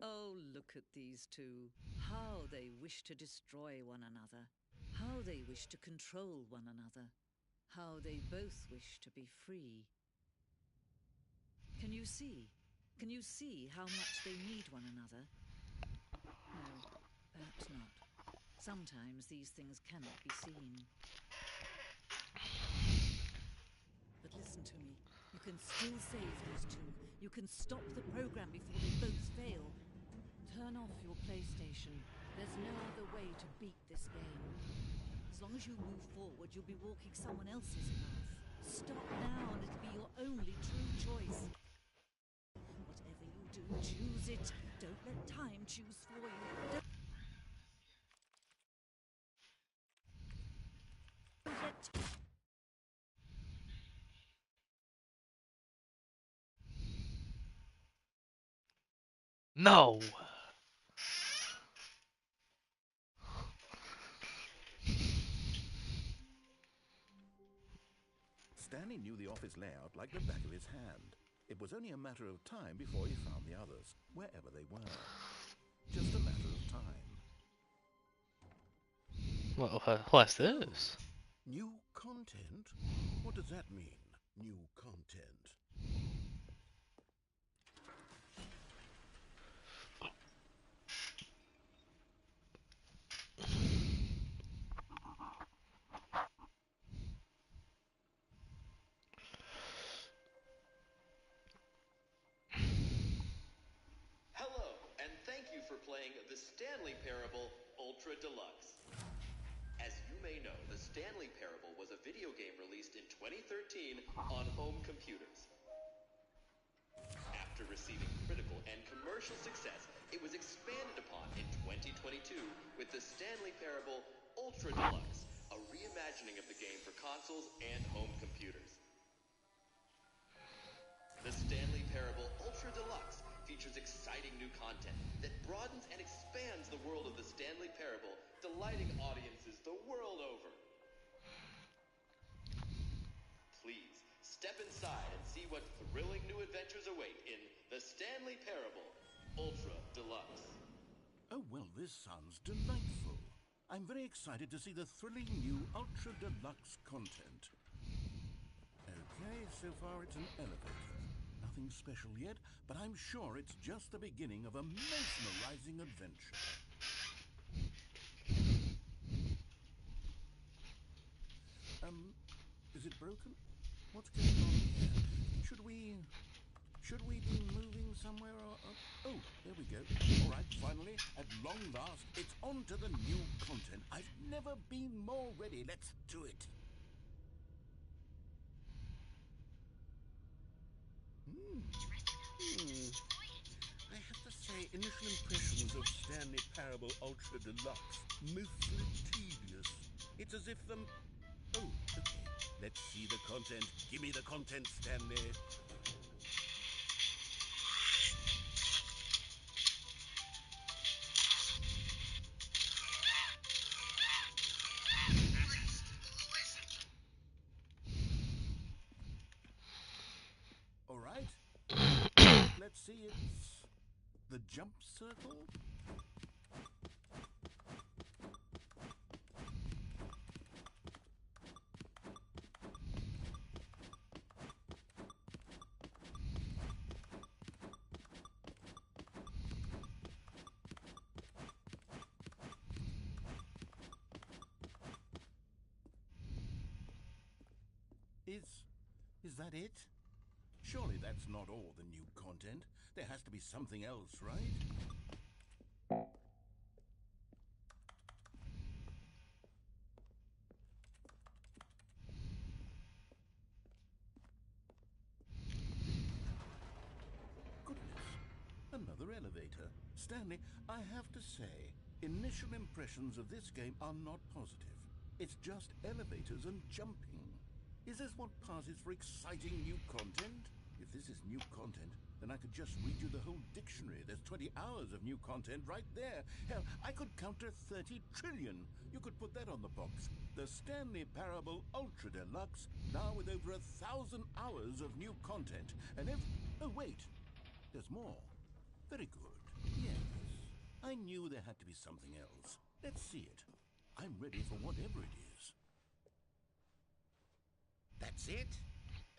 Oh, look at these two. How they wish to destroy one another. How they wish to control one another. How they both wish to be free. Can you see? Can you see how much they need one another? No, perhaps not. Sometimes these things cannot be seen. But listen to me. You can still save these two. You can stop the program before they both fail. Turn off your PlayStation. There's no other way to beat this game. As long as you move forward, you'll be walking someone else's path. Stop now and it'll be your only true choice. Whatever you do, choose it. Don't let time choose for you. Don't let No. Stanley knew the office layout like the back of his hand. It was only a matter of time before he found the others, wherever they were. Just a matter of time. What's this? New content? What does that mean, new content? Hello, and thank you for playing the Stanley Parable Ultra Deluxe. As you may know, the Stanley Parable was a video game released in 2013 on home computers. After receiving critical and commercial success, it was expanded upon in 2022 with the Stanley Parable Ultra Deluxe, a reimagined reimagining of the game for consoles and home computers. The Stanley Parable Ultra Deluxe features exciting new content that broadens and expands the world of the Stanley Parable, delighting audiences the world over. Please, step inside and see what thrilling new adventures await in The Stanley Parable Ultra Deluxe. Oh, well, this sounds delightful. I'm very excited to see the thrilling new Ultra Deluxe content. Okay, so far it's an elevator. Nothing special yet, but I'm sure it's just the beginning of a mesmerizing adventure. Is it broken? What's going on here? Should we be moving somewhere or... Oh, there we go. All right, finally, at long last, it's on to the new content. I've never been more ready. Let's do it. I have to say, initial impressions of Stanley Parable Ultra Deluxe, mostly tedious. It's as if Oh, okay. Let's see the content. Give me the content, Stanley. All right. Let's see, it's the jump circle. Is that it? Surely that's not all the new content. There has to be something else, right? Goodness, another elevator. Stanley, I have to say, initial impressions of this game are not positive. It's just elevators and jumping. Is this what passes for exciting new content? If this is new content, then I could just read you the whole dictionary. There's 20 hours of new content right there. Hell, I could count to 30 trillion. You could put that on the box. The Stanley Parable Ultra Deluxe, now with over 1,000 hours of new content. And if... Oh, wait. There's more. Very good. Yes. I knew there had to be something else. Let's see it. I'm ready for whatever it is. That's it?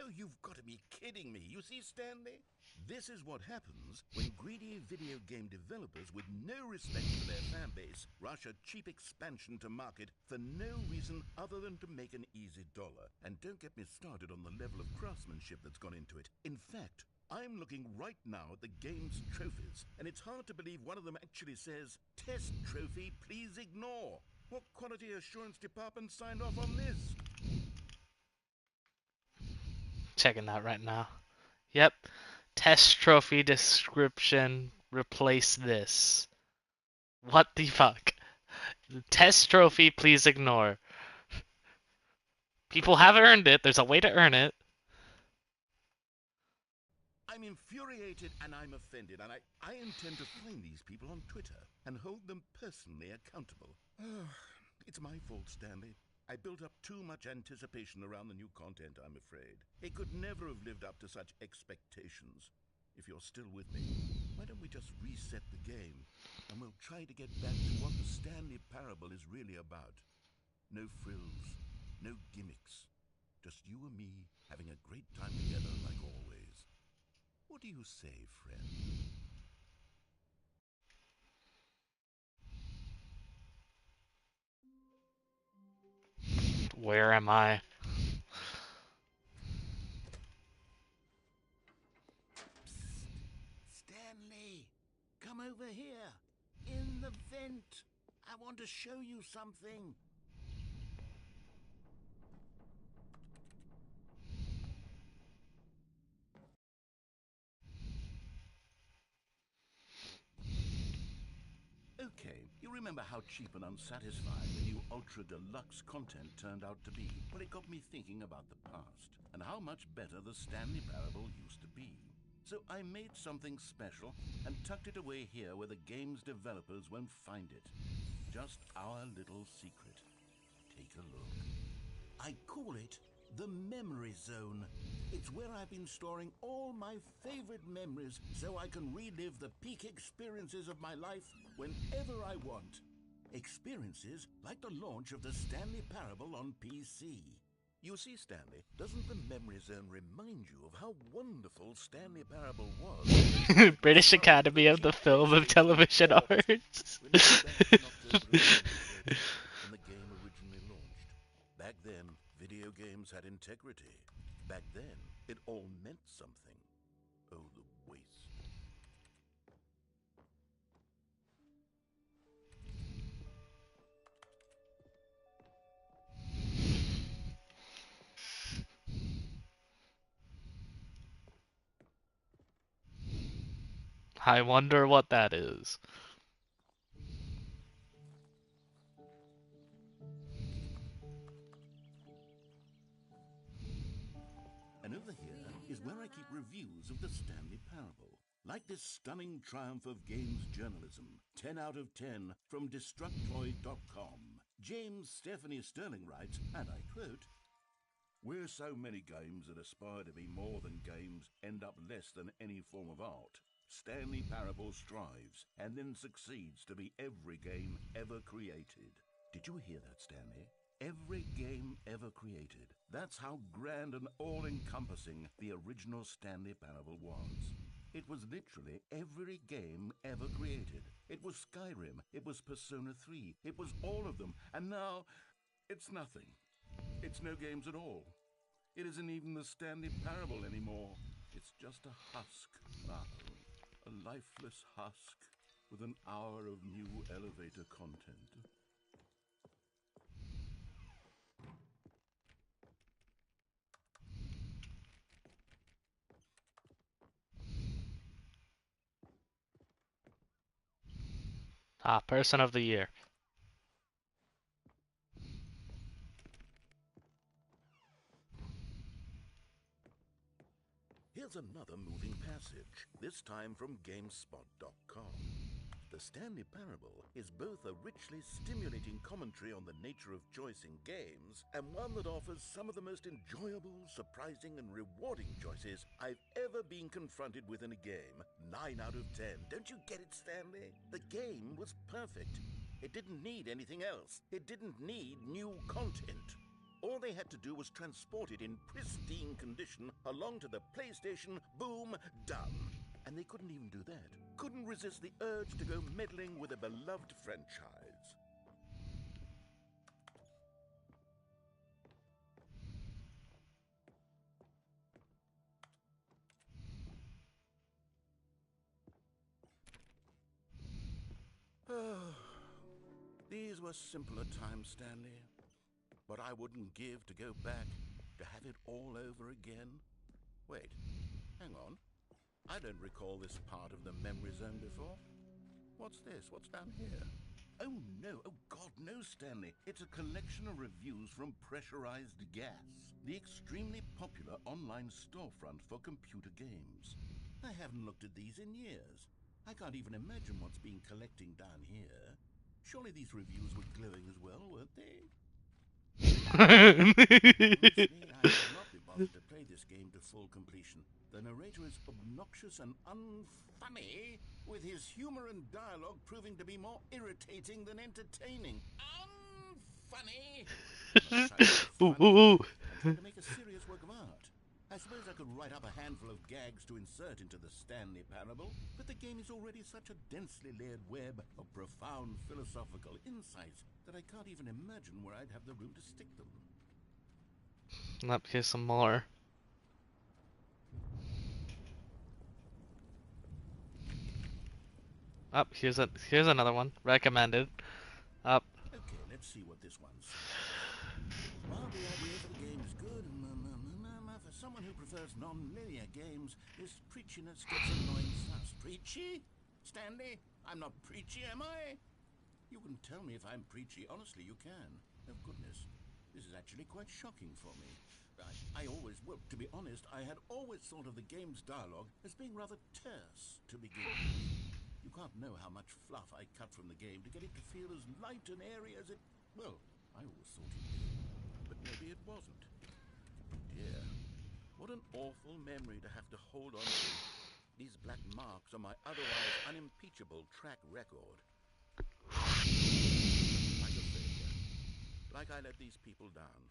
Oh, you've got to be kidding me. You see, Stanley? This is what happens when greedy video game developers with no respect for their fan base rush a cheap expansion to market for no reason other than to make an easy dollar. And don't get me started on the level of craftsmanship that's gone into it. In fact, I'm looking right now at the game's trophies, and it's hard to believe one of them actually says, "Test trophy, please ignore." What quality assurance department signed off on this? Checking that right now. Yep. Test trophy description. Replace this. What the fuck? Test trophy, please ignore. People have earned it. There's a way to earn it. I'm infuriated and I'm offended, and I intend to find these people on Twitter and hold them personally accountable. It's my fault, Stanley. I built up too much anticipation around the new content, I'm afraid. It could never have lived up to such expectations. If you're still with me, why don't we just reset the game, and we'll try to get back to what the Stanley Parable is really about. No frills, no gimmicks. Just you and me having a great time together like always. What do you say, friend? Where am I? Stanley, come over here. In the vent. I want to show you something. Okay, You remember how cheap and unsatisfying the new Ultra Deluxe content turned out to be? Well, it got me thinking about the past and how much better the Stanley Parable used to be. So I made something special and tucked it away here where the game's developers won't find it. Just our little secret. Take a look. I call it the Memory Zone. It's where I've been storing all my favorite memories so I can relive the peak experiences of my life whenever I want. Experiences like the launch of the Stanley Parable on PC. You see, Stanley, doesn't the Memory Zone remind you of how wonderful Stanley Parable was? British Academy of the Film and Television Arts. When the game originally launched. Back then, video games had integrity. Back then, it all meant something. Oh, the waste. I wonder what that is. And over here is where I keep reviews of the Stanley Parable. Like this stunning triumph of games journalism, 10 out of 10 from Destructoid.com. James Stephanie Sterling writes, and I quote, "Where so many games that aspire to be more than games end up less than any form of art, Stanley Parable strives and then succeeds to be every game ever created." Did you hear that, Stanley? Every game ever created. That's how grand and all-encompassing the original Stanley Parable was. It was literally every game ever created. It was Skyrim, it was Persona 3, it was all of them, and now it's nothing. It's no games at all. It isn't even the Stanley Parable anymore. It's just a husk now. A lifeless husk with an hour of new elevator content. Ah, Person of the Year. Here's another moving passage, this time from GameSpot.com. The Stanley Parable is both a richly stimulating commentary on the nature of choice in games, and one that offers some of the most enjoyable, surprising, and rewarding choices I've ever been confronted with in a game. 9 out of 10. Don't you get it, Stanley? The game was perfect. It didn't need anything else. It didn't need new content. All they had to do was transport it in pristine condition along to the PlayStation, boom, done. And they couldn't even do that. Couldn't resist the urge to go meddling with a beloved franchise. These were simpler times, Stanley. But I wouldn't give to go back, to have it all over again. Wait, hang on. I don't recall this part of the memory zone before. What's this? What's down here? Oh no, oh God, no, Stanley. It's a collection of reviews from Pressurized Gas, the extremely popular online storefront for computer games. I haven't looked at these in years. I can't even imagine what's been collecting down here. Surely these reviews were glowing as well, weren't they? Honestly, I could not be bothered to play this game to full completion. The narrator is obnoxious and unfunny, with his humor and dialogue proving to be more irritating than entertaining. Unfunny! I'm not trying to be Ooh, funny. ooh, ooh. I'm trying to make a serious work of art. I suppose I could write up a handful of gags to insert into the Stanley Parable, but the game is already such a densely layered web of profound philosophical insights that I can't even imagine where I'd have the room to stick them. Up here's some more. Up here's another one. Recommended. Up. Okay, let's see what this one says. While the idea for the game is good, for someone who prefers non-linear games, this preachiness gets annoying fast. Preachy? Stanley? I'm not preachy, am I? You can tell me if I'm preachy. Honestly, you can. Oh, goodness. This is actually quite shocking for me. I always, well, to be honest, I had always thought of the game's dialogue as being rather terse to begin with. You can't know how much fluff I cut from the game to get it to feel as light and airy as it... Well, I always thought it did. But maybe it wasn't. Dear, what an awful memory to have to hold on to. These black marks on my otherwise unimpeachable track record. Like a failure. Like I let these people down.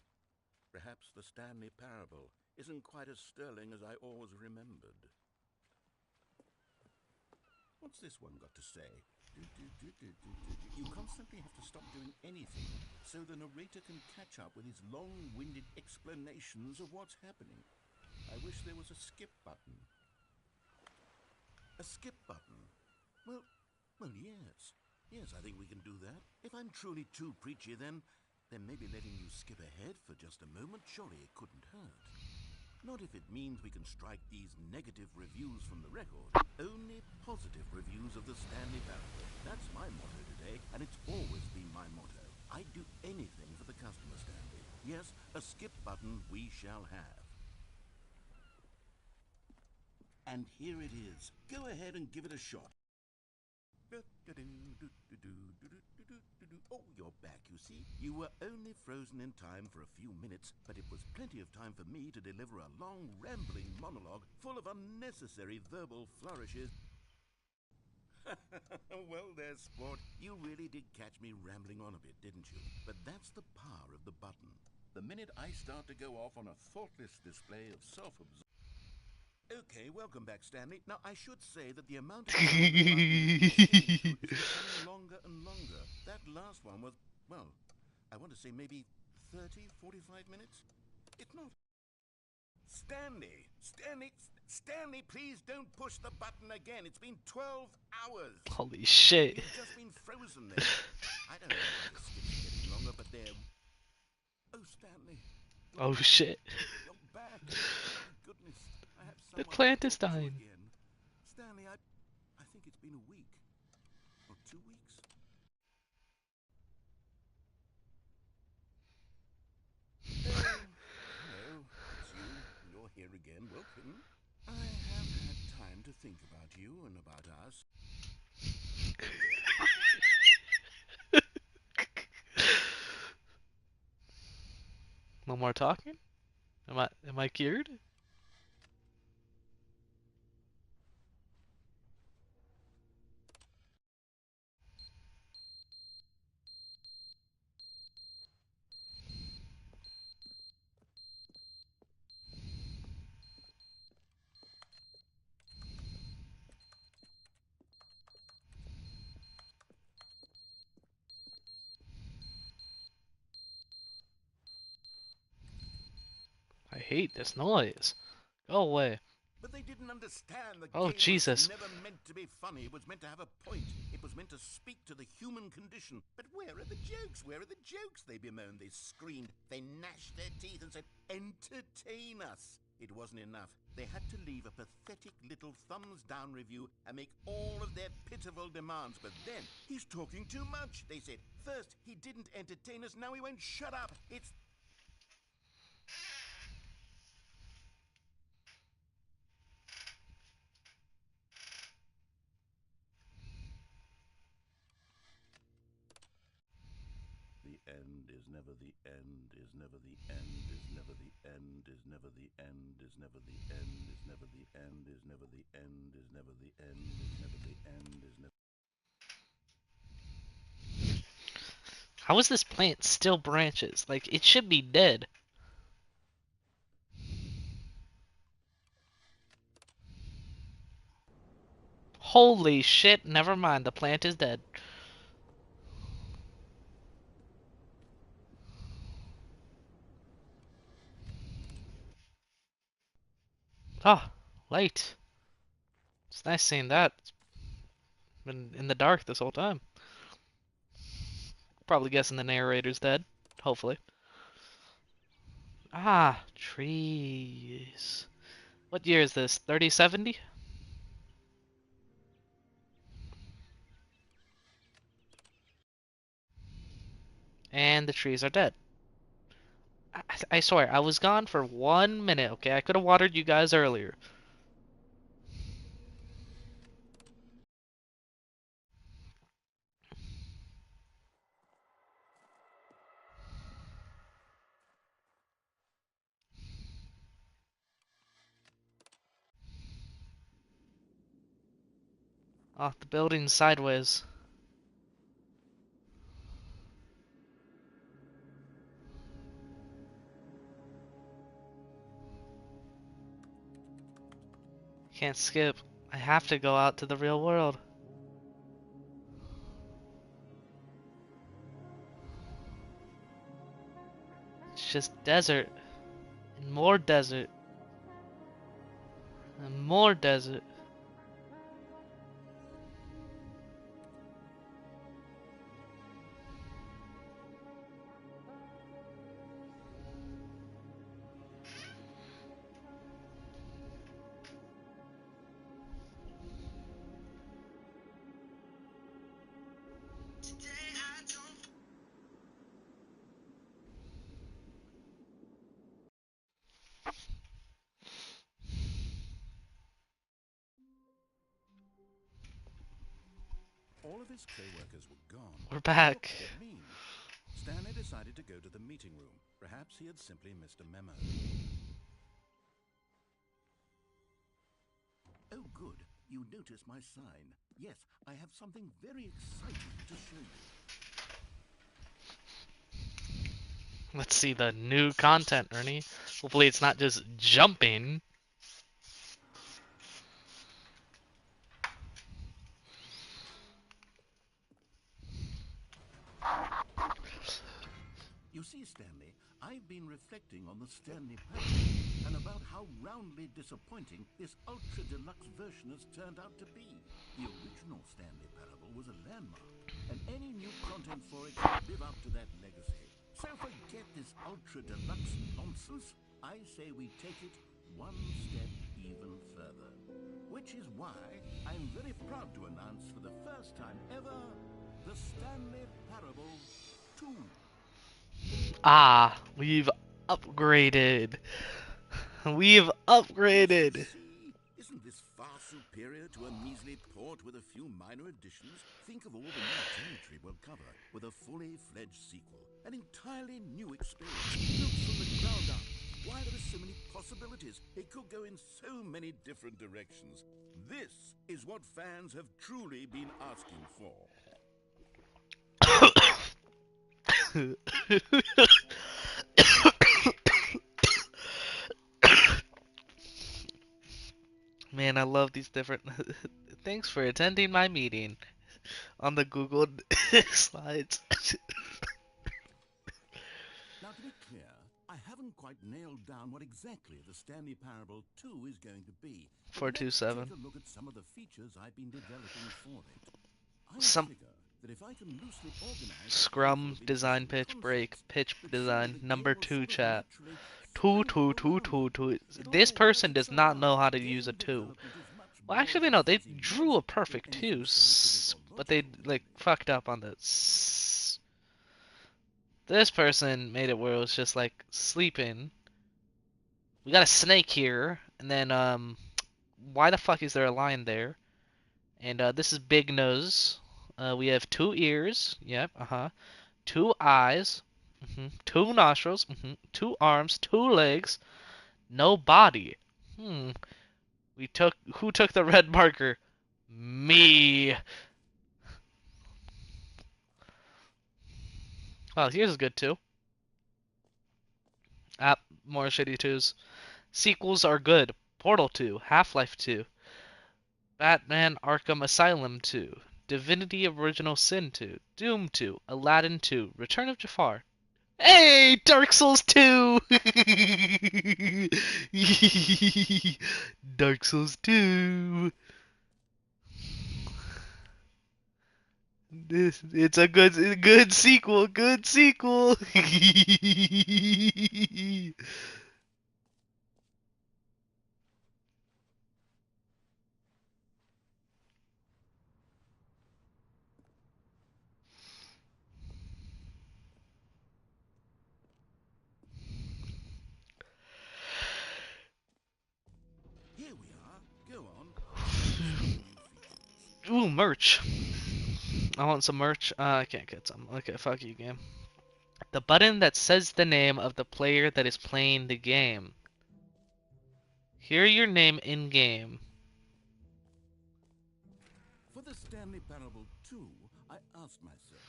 Perhaps the Stanley parable isn't quite as sterling as I always remembered. What's this one got to say? You constantly have to stop doing anything so the narrator can catch up with his long-winded explanations of what's happening. I wish there was a skip button. A skip button? Well, yes. Yes, I think we can do that. If I'm truly too preachy, then maybe letting you skip ahead for just a moment, surely it couldn't hurt. Not if it means we can strike these negative reviews from the record. Only positive reviews of the Stanley Parable. That's my motto today, and it's always been my motto. I'd do anything for the customer, Stanley. Yes, a skip button we shall have. And here it is. Go ahead and give it a shot. Oh, you're back, you see. You were only frozen in time for a few minutes, but it was plenty of time for me to deliver a long, rambling monologue full of unnecessary verbal flourishes. Well, there, sport. You really did catch me rambling on a bit, didn't you? But that's the power of the button. The minute I start to go off on a thoughtless display of self-absorption... Okay, welcome back, Stanley. Now, I should say that the amount of time the button is becoming longer and longer. That last one was, well, I want to say maybe 30, 45 minutes? It's not. Stanley! Stanley, please don't push the button again. It's been 12 hours. Holy shit. You've just been frozen there. I don't know why the skips are getting longer, but they're... Oh, Stanley. Oh shit. You're back. Oh, goodness. I have The someone plant to is talk to dying. again. Stanley, I think it's been a week. Or 2 weeks. Hello. It's you. You're here again. Welcome. I have had time to think about you and about us. No more talking? Am I cured? I hate this noise. Go away. But they didn't understand the Oh, game Jesus. was never meant to be funny. It was meant to have a point. It was meant to speak to the human condition. But where are the jokes? Where are the jokes? They bemoaned, they screamed, they gnashed their teeth and said, entertain us. It wasn't enough. They had to leave a pathetic little thumbs-down review and make all of their pitiful demands. But then, he's talking too much, they said. First, he didn't entertain us, now he won't shut up. It's... The end is never the end, is never the end, is never the end, is never the end, is never the end, is never the end, is never the end, is never the end, is never the end, is never... How is this plant still branches? Like, it should be dead. Holy shit, never mind, the plant is dead. Ah, light. It's nice seeing that. It's been in the dark this whole time. Probably guessing the narrator's dead. Hopefully. Ah, trees. What year is this? 3070? And the trees are dead. I swear, I was gone for 1 minute, okay? I could have watered you guys earlier. Oh, the building's sideways. Can't skip. I have to go out to the real world. It's just desert. And more desert. And more desert. All of his co-workers were gone. We're back. What did it mean? Stanley decided to go to the meeting room. Perhaps he had simply missed a memo. Oh, good. You noticed my sign. Yes, I have something very exciting to show you. Let's see the new content, Ernie. Hopefully it's not just jumping. You see, Stanley, I've been reflecting on the Stanley Parable and about how roundly disappointing this ultra deluxe version has turned out to be. The original Stanley Parable was a landmark, and any new content for it should live up to that legacy. So forget this ultra deluxe nonsense. I say we take it one step even further. Which is why I'm very proud to announce for the first time ever, the Stanley Parable 2. Ah, we've upgraded. We've upgraded. See? Isn't this far superior to a measly port with a few minor additions? Think of all the new territory we'll cover with a fully fledged sequel. An entirely new experience, built from the ground up. Why, there are so many possibilities. It could go in so many different directions. This is what fans have truly been asking for. Man, I love these different. Thanks for attending my meeting on the Google slides. Now, to be clear, I haven't quite nailed down what exactly the Stanley Parable 2 is going to be. But let's 427. take a look at some of the features I've been developing for it. I Some figure that if I can loosely organize Scrum design pitch break pitch design number 2 chat. Two. This person does not know how to use a 2. Well, actually, no, they drew a perfect 2, but they like fucked up on this. This person made it where it was just like sleeping. We got a snake here, and then why the fuck is there a lion there? And this is Big Nose. We have 2 ears. Yep. 2 eyes. 2 nostrils. 2 arms. 2 legs. No body. Who took the red marker? Me. Oh, here's a good 2. Ah, more shitty 2s. Sequels are good. Portal 2, Half-Life 2, Batman Arkham Asylum 2, Divinity Original Sin 2, Doom 2, Aladdin 2, Return of Jafar. Hey, Dark Souls 2! Dark Souls 2. It's a good sequel, good sequel. Ooh, merch. I want some merch. I can't get some. Okay, fuck you, game. The button that says the name of the player that is playing the game. Hear your name in game. For the Stanley Parable 2, I asked myself,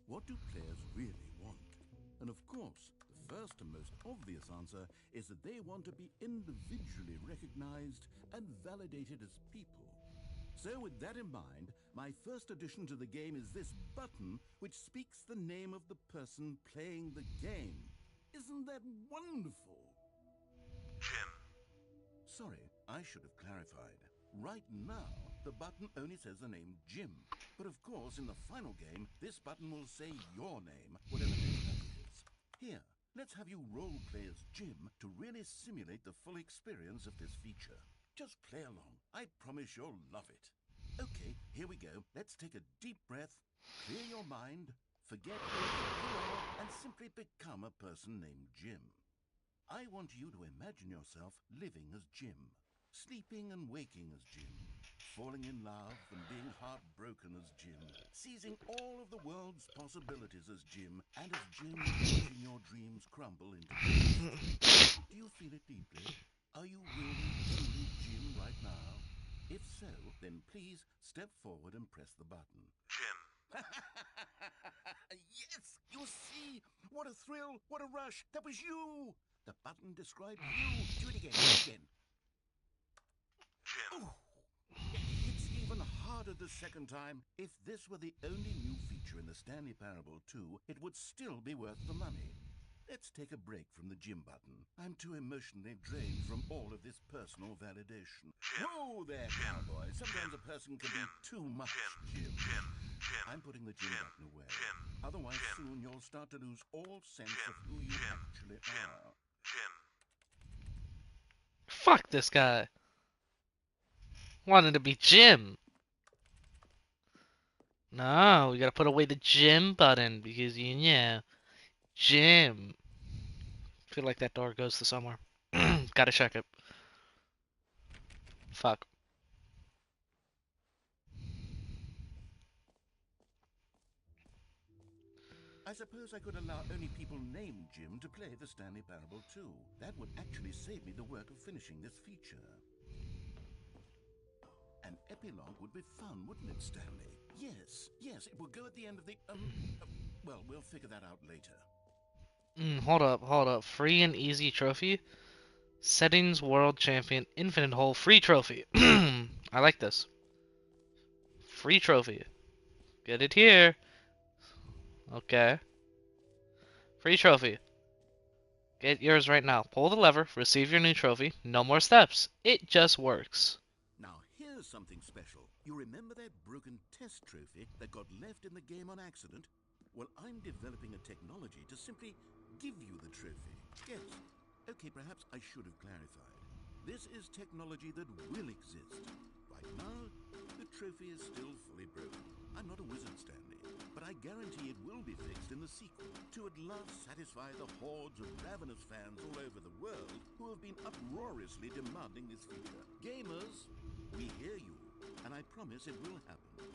what do players really want? And of course, the first and most obvious answer is that they want to be individually recognized and validated as people. So with that in mind, my first addition to the game is this button which speaks the name of the person playing the game. Isn't that wonderful? Jim. Sorry, I should have clarified. Right now, the button only says the name Jim. But of course, in the final game, this button will say your name, whatever name that is. Here, let's have you roleplay as Jim to really simulate the full experience of this feature. Just play along. I promise you'll love it. Okay, here we go. Let's take a deep breath, clear your mind, forget who you are, and simply become a person named Jim. I want you to imagine yourself living as Jim, sleeping and waking as Jim, falling in love and being heartbroken as Jim, seizing all of the world's possibilities as Jim, and as Jim watching your dreams crumble into dust. Do you feel it deeply? Are you really, truly Jim right now? If so, then please step forward and press the button. Jim. Yes! You see! What a thrill! What a rush! That was you! The button described you! Do it again! Do it again! Jim. Oh, it's even harder the second time. If this were the only new feature in the Stanley Parable 2, it would still be worth the money. Let's take a break from the Jim button. I'm too emotionally drained from all of this personal validation. Jim. Whoa there, cowboy. Sometimes a person can be too much Jim. Jim. I'm putting the Jim button away. Jim. Otherwise, Jim. soon you'll start to lose all sense Jim. of who you Jim. actually Jim. are. Jim. Fuck this guy. Wanted to be Jim. No, we gotta put away the Jim button because you know, Jim. Feel like that door goes to somewhere. Gotta check it. Fuck. I suppose I could allow only people named Jim to play the Stanley Parable 2. That would actually save me the work of finishing this feature. An epilogue would be fun, wouldn't it, Stanley? Yes, it would go at the end of the, well, we'll figure that out later. Hold up. Free and easy trophy. Settings World Champion Infinite Hole free trophy. I like this. Free trophy. Get it here. Okay. Free trophy. Get yours right now. Pull the lever, receive your new trophy. No more steps. It just works. Now, here's something special. You remember that broken test trophy that got left in the game on accident? Well, I'm developing a technology to simply give you the trophy. Yes. Okay, perhaps I should have clarified. This is technology that will exist. Right now, the trophy is still fully broken. I'm not a wizard, Stanley, but I guarantee it will be fixed in the sequel to at last satisfy the hordes of ravenous fans all over the world who have been uproariously demanding this feature. Gamers, we hear you, and I promise it will happen.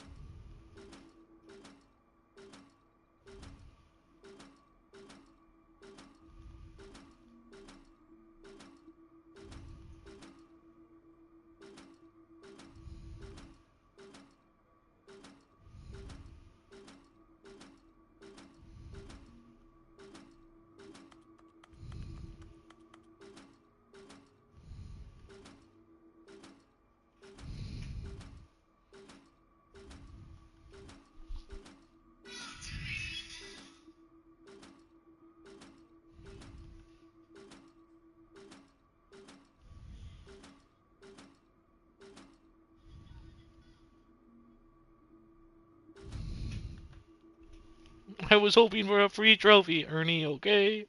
I was hoping for a free trophy, Ernie, okay?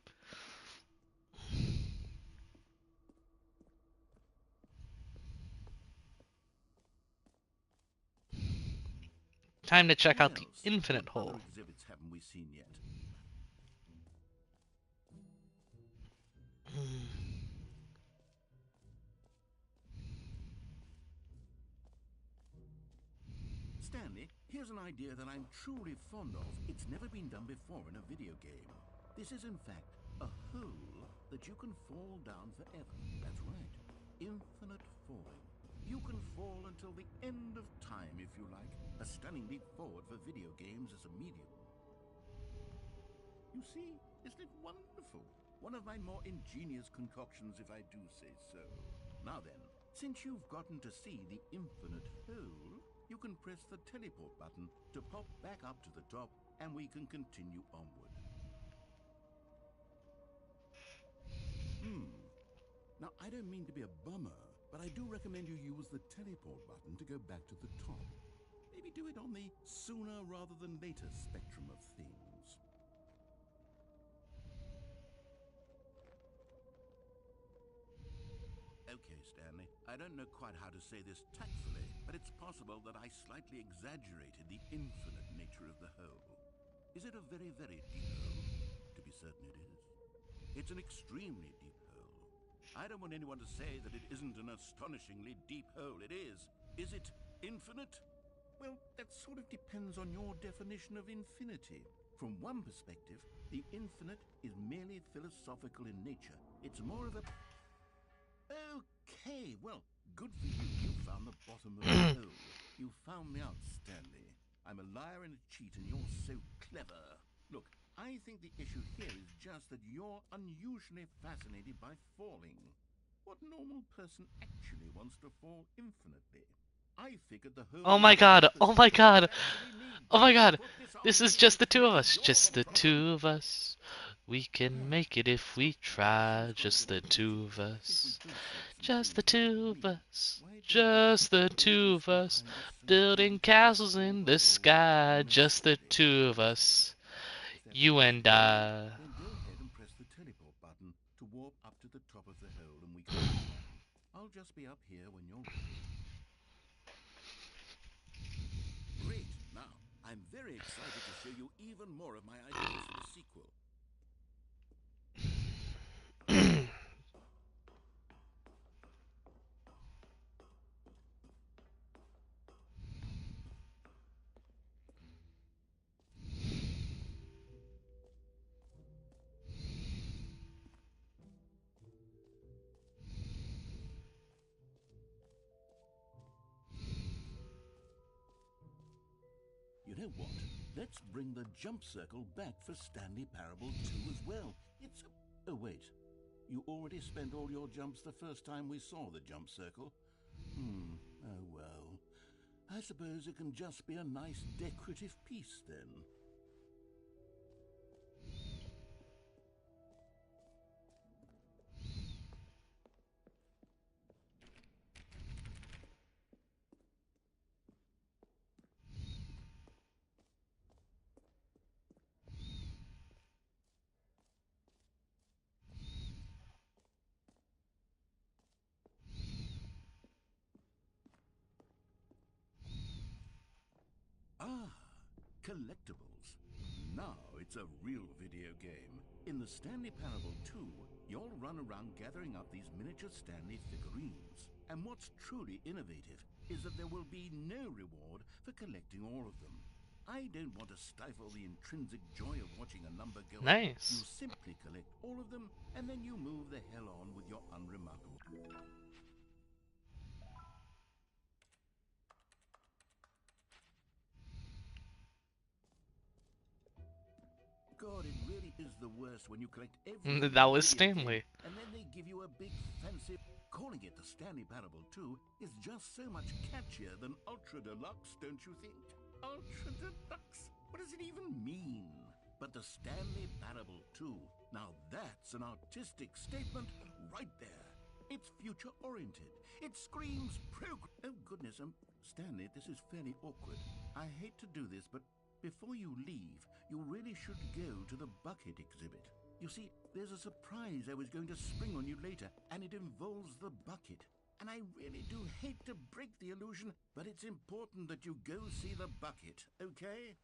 Time to check What out the else? Infinite What other Hole. exhibits haven't we seen yet? Stanley, here's an idea that I'm truly fond of. It's never been done before in a video game. This is, in fact, a hole that you can fall down forever. That's right. Infinite falling. You can fall until the end of time, if you like. A stunning leap forward for video games as a medium. You see, isn't it wonderful? One of my more ingenious concoctions, if I do say so. Now then, since you've gotten to see the infinite hole, you can press the teleport button to pop back up to the top, and we can continue onward. Now, I don't mean to be a bummer, but I do recommend you use the teleport button to go back to the top. Maybe do it on the sooner rather than later spectrum of things. Okay, Stanley, I don't know quite how to say this tactfully, but it's possible that I slightly exaggerated the infinite nature of the hole. Is it a very, very deep hole? To be certain it is. It's an extremely deep hole. I don't want anyone to say that it isn't an astonishingly deep hole. It is. Is it infinite? Well, that sort of depends on your definition of infinity. From one perspective, the infinite is merely philosophical in nature. It's more of a... Okay, well, good for you. You found the bottom of the hole. You found me out, Stanley. I'm a liar and a cheat, and you're so clever. Look, I think the issue here is just that you're unusually fascinated by falling. What normal person actually wants to fall infinitely? I figured the whole... Oh my god, oh my god, oh my god. Put this on This is me. just the two of us, You're just the the two of us. We can make it if we try, just the two of us. Just the two of us, just the two of us. Building castles in the sky, just the two of us. You and I. Then go ahead and press the teleport button to warp up to the top of the hole and we can move on. I'll just be up here when you're ready. Great! Now, I'm very excited to show you even more of my ideas for the sequel. You know what? Let's bring the jump circle back for Stanley Parable 2 as well. It's a... Oh, wait. You already spent all your jumps the first time we saw the jump circle? Oh well. I suppose it can just be a nice decorative piece then. Ah, collectibles. Now it's a real video game. In the Stanley Parable 2, you'll run around gathering up these miniature Stanley figurines. And what's truly innovative is that there will be no reward for collecting all of them. I don't want to stifle the intrinsic joy of watching a number go up. Nice. You simply collect all of them, and then you move the hell on with your unremarkable... God, it really is the worst when you collect everything. That was in a video Stanley. game, and then they give you a big fancy... Calling it the Stanley Parable 2 is just so much catchier than Ultra Deluxe, don't you think? Ultra Deluxe? What does it even mean? But the Stanley Parable 2, now that's an artistic statement right there. It's future-oriented. It screams Oh goodness, Stanley, this is fairly awkward. I hate to do this, but before you leave, you really should go to the bucket exhibit. You see, there's a surprise I was going to spring on you later, and it involves the bucket. And I really do hate to break the illusion, but it's important that you go see the bucket, okay?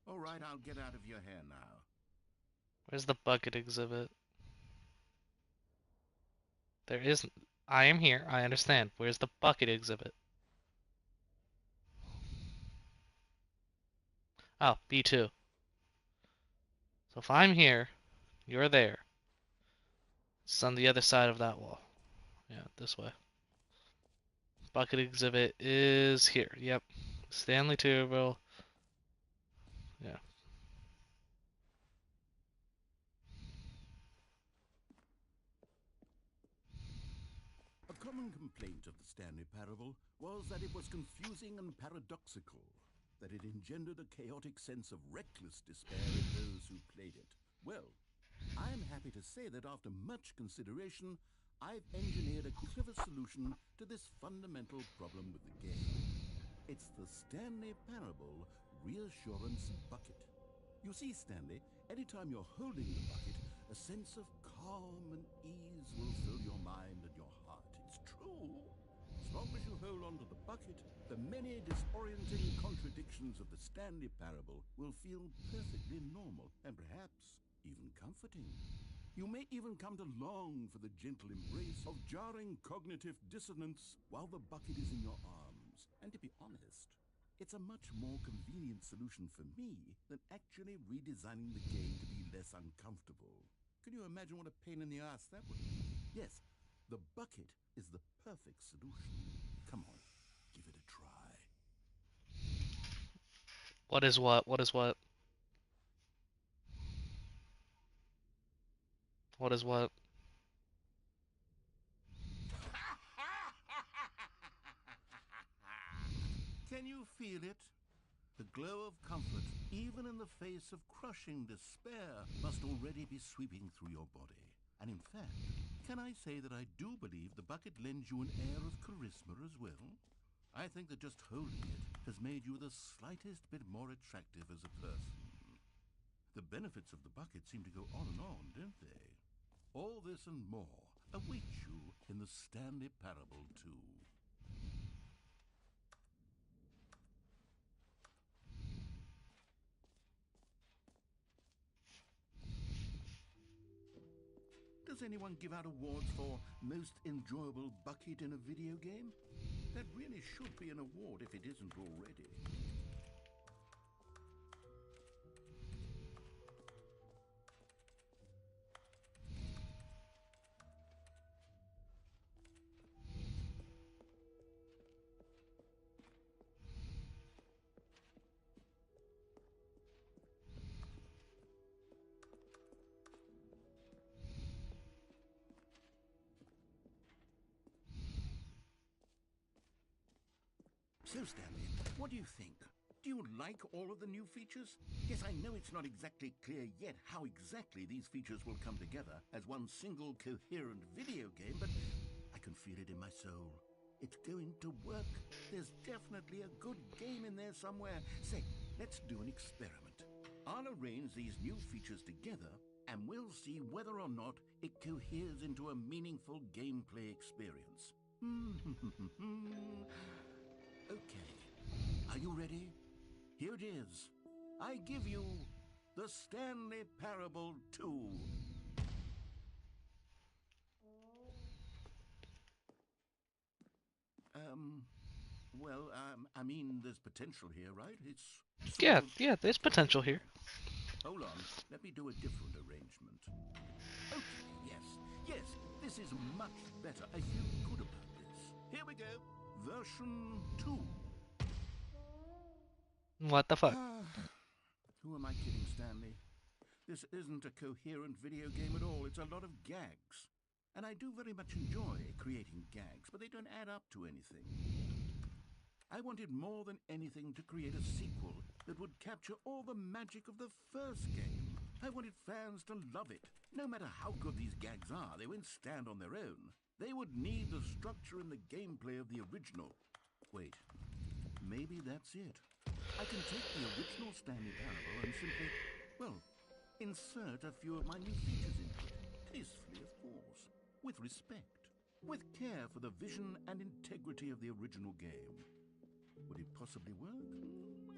All right, I'll get out of your hair now. Where's the bucket exhibit? There isn't. I am here. I understand. Where's the bucket exhibit? Oh, B2. So if I'm here, you're there. It's on the other side of that wall. Yeah, this way. Bucket exhibit is here. Yep. Stanley Turbo. Yeah. A common complaint of the Stanley Parable was that it was confusing and paradoxical, that it engendered a chaotic sense of reckless despair in those who played it. Well, I am happy to say that after much consideration, I've engineered a clever solution to this fundamental problem with the game. It's the Stanley Parable Reassurance Bucket. You see, Stanley, anytime you're holding the bucket, a sense of calm and ease will fill your mind and your heart. It's true. As long as you hold on to the bucket, the many disorienting contradictions of the Stanley Parable will feel perfectly normal and perhaps even comforting. You may even come to long for the gentle embrace of jarring cognitive dissonance while the bucket is in your arms. And to be honest, it's a much more convenient solution for me than actually redesigning the game to be less uncomfortable. Can you imagine what a pain in the ass that would be? Yes, the bucket is the perfect solution. Come on, give it a try. What is what? What is what? What is what? Can you feel it? The glow of comfort, even in the face of crushing despair, must already be sweeping through your body. And in fact, can I say that I do believe the bucket lends you an air of charisma as well? I think that just holding it has made you the slightest bit more attractive as a person. The benefits of the bucket seem to go on and on, don't they? All this and more awaits you in the Stanley Parable 2. Does anyone give out awards for most enjoyable bucket in a video game? That really should be an award if it isn't already. So, Stanley, what do you think? Do you like all of the new features? Yes, I know it's not exactly clear yet how exactly these features will come together as one single coherent video game, but I can feel it in my soul. It's going to work. There's definitely a good game in there somewhere. Say, let's do an experiment. I'll arrange these new features together, and we'll see whether or not it coheres into a meaningful gameplay experience. Okay, are you ready? Here it is. I give you the Stanley Parable 2. I mean, there's potential here, right? It's sort of... Yeah, there's potential here. Hold on, let me do a different arrangement. Okay, yes, this is much better. I feel good about this. Here we go, version 2. What the fuck? Who am I kidding, Stanley? This isn't a coherent video game at all. It's a lot of gags. And I do very much enjoy creating gags, but they don't add up to anything. I wanted more than anything to create a sequel that would capture all the magic of the first game. I wanted fans to love it. No matter how good these gags are, they won't stand on their own. They would need the structure and the gameplay of the original. Wait, maybe that's it. I can take the original Stanley Parable and simply, well, insert a few of my new features into it. Tastefully, of course. With respect. With care for the vision and integrity of the original game. Would it possibly work?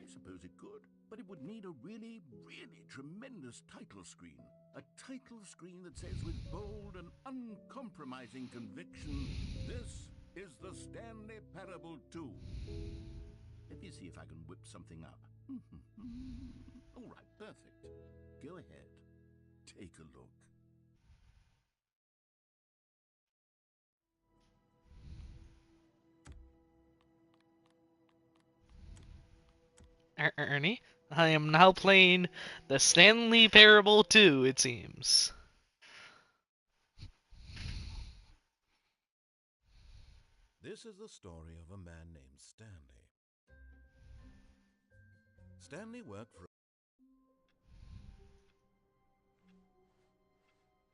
I suppose it could. But it would need a really, really tremendous title screen. A title screen that says with bold and uncompromising conviction, "This is the Stanley Parable 2." Let me see if I can whip something up. All right, perfect. Go ahead. Take a look. Ernie, I am now playing the Stanley Parable 2, it seems. This is the story of a man named Stanley. Stanley worked for...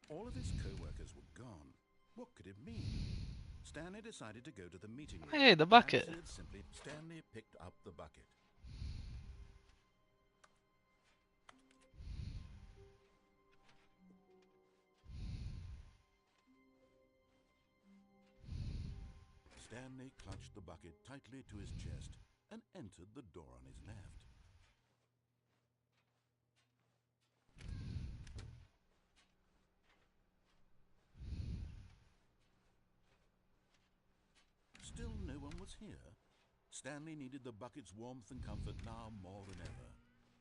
All of his co-workers were gone. What could it mean? Stanley decided to go to the meeting room. Hey, the and bucket. as he had simply... Stanley picked up the bucket. Stanley clutched the bucket tightly to his chest and entered the door on his left. Still no one was here. Stanley needed the bucket's warmth and comfort now more than ever.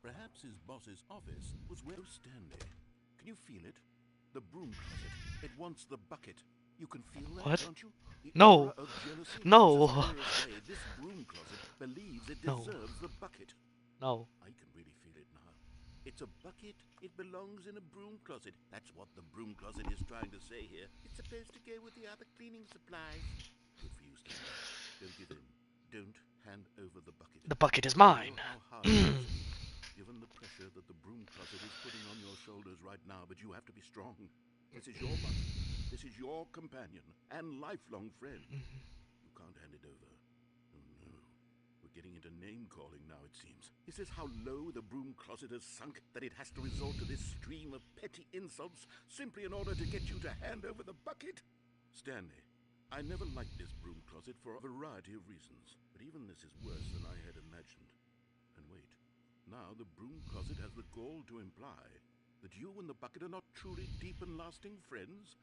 Perhaps his boss's office was where... Oh, Stanley, can you feel it? The broom closet. It wants the bucket. You can feel that, What? don't you? The No. aura of jealousy. No. It's as clear as day. This broom closet believes it No. deserves the bucket. No. I can really feel it now. It's a bucket. It belongs in a broom closet. That's what the broom closet is trying to say here. It's supposed to go with the other cleaning supplies. Good for you, Stanley. Don't give in. Don't hand over the bucket. The bucket is I mine. know how hard it is, given the pressure that the broom closet is putting on your shoulders right now, but you have to be strong. This is your bucket. This is your companion and lifelong friend. You can't hand it over. Oh no. We're getting into name-calling now, it seems. Is this how low the broom closet has sunk, that it has to resort to this stream of petty insults simply in order to get you to hand over the bucket? Stanley, I never liked this broom closet for a variety of reasons, but even this is worse than I had imagined. And wait, now the broom closet has the gall to imply that you and the bucket are not truly deep and lasting friends?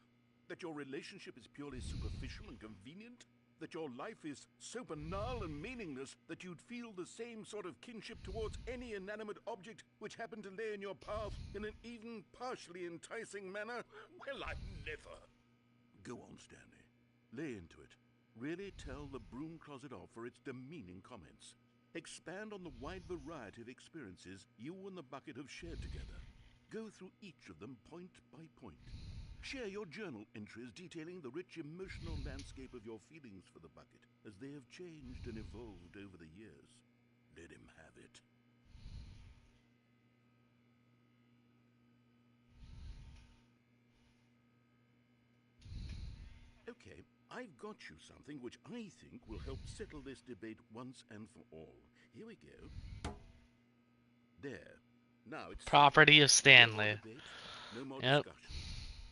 That your relationship is purely superficial and convenient? That your life is so banal and meaningless that you'd feel the same sort of kinship towards any inanimate object which happened to lay in your path in an even partially enticing manner? Well, I never. Go on, Stanley. Lay into it. Really tell the broom closet off for its demeaning comments. Expand on the wide variety of experiences you and the bucket have shared together. Go through each of them point by point. Share your journal entries detailing the rich emotional landscape of your feelings for the bucket as they have changed and evolved over the years. Let him have it. Okay, I've got you something which I think will help settle this debate once and for all. Here we go. There. Now it's Property of settled. No more Stanley. debate, no more Yep. discussion.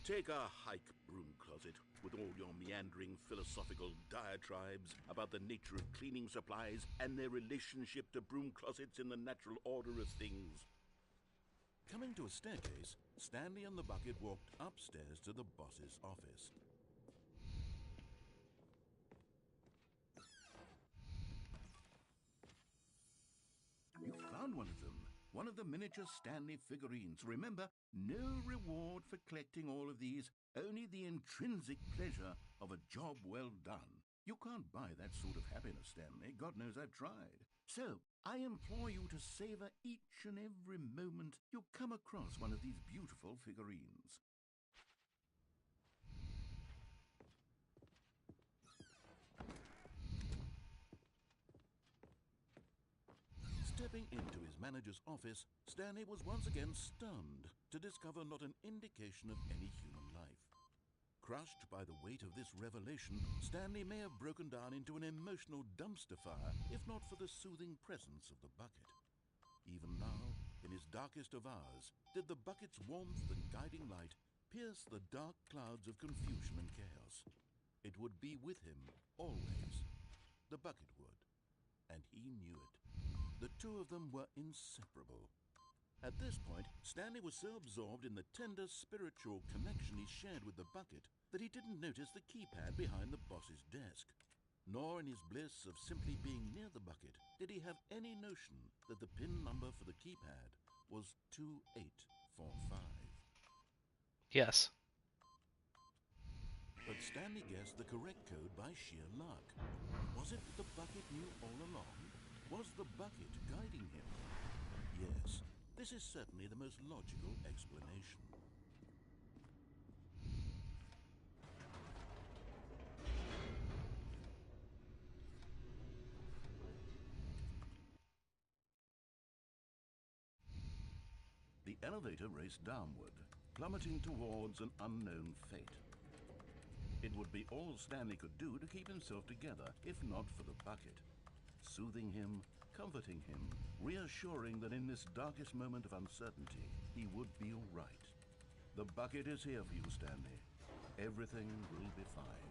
Take our hike, broom closet, with all your meandering philosophical diatribes about the nature of cleaning supplies and their relationship to broom closets in the natural order of things. Coming to a staircase, Stanley and the bucket walked upstairs to the boss's office. You found one of them. One of the miniature Stanley figurines. Remember, no reward for collecting all of these, only the intrinsic pleasure of a job well done. You can't buy that sort of happiness, Stanley. God knows I've tried. So, I implore you to savor each and every moment you come across one of these beautiful figurines. Stepping into his manager's office, Stanley was once again stunned to discover not an indication of any human life. Crushed by the weight of this revelation, Stanley may have broken down into an emotional dumpster fire if not for the soothing presence of the bucket. Even now, in his darkest of hours, did the bucket's warmth and guiding light pierce the dark clouds of confusion and chaos. It would be with him, always. The bucket would. And he knew it. The two of them were inseparable. At this point, Stanley was so absorbed in the tender spiritual connection he shared with the bucket that he didn't notice the keypad behind the boss's desk. Nor in his bliss of simply being near the bucket did he have any notion that the pin number for the keypad was 2845. Yes. But Stanley guessed the correct code by sheer luck. Was it that the bucket knew all along? Was the bucket guiding him? Yes, this is certainly the most logical explanation. The elevator raced downward, plummeting towards an unknown fate. It would be all Stanley could do to keep himself together, if not for the bucket. Soothing him, comforting him, reassuring that in this darkest moment of uncertainty, he would be all right. The bucket is here for you, Stanley. Everything will be fine.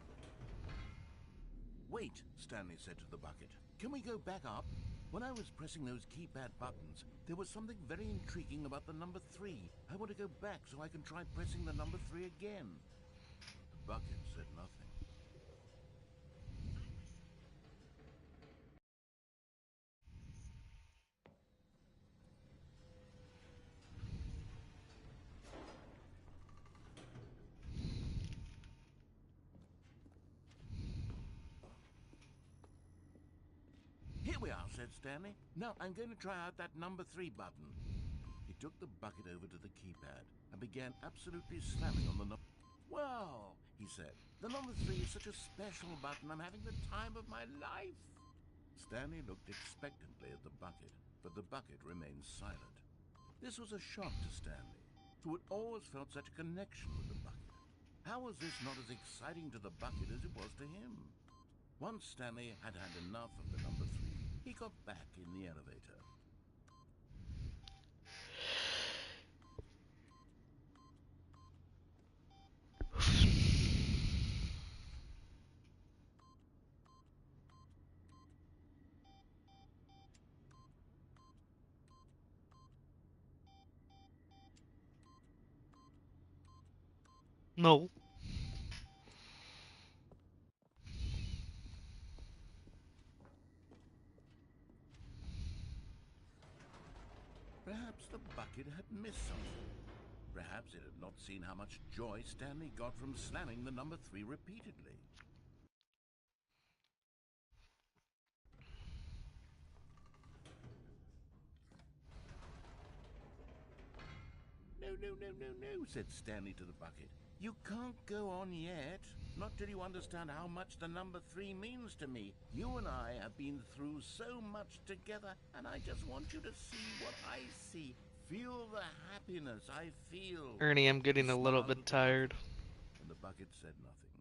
Wait, Stanley said to the bucket. Can we go back up? When I was pressing those keypad buttons, there was something very intriguing about the number 3. I want to go back so I can try pressing the number 3 again. The bucket said nothing. Here we are, said Stanley. Now I'm going to try out that number 3 button. He took the bucket over to the keypad and began absolutely slamming on the number. Well, he said, the number 3 is such a special button. I'm having the time of my life. Stanley looked expectantly at the bucket, but the bucket remained silent. This was a shock to Stanley, who had always felt such a connection with the bucket. How was this not as exciting to the bucket as it was to him? Once Stanley had had enough of the number 3, he got back in the elevator. No. Perhaps the bucket had missed something. Perhaps it had not seen how much joy Stanley got from slamming the number 3 repeatedly. No, said Stanley to the bucket. You can't go on yet. Not till you understand how much the number 3 means to me. You and I have been through so much together, and I just want you to see what I see. Feel the happiness I feel. Ernie, I'm getting He a little smiled bit at the bucket, tired. and the bucket said nothing.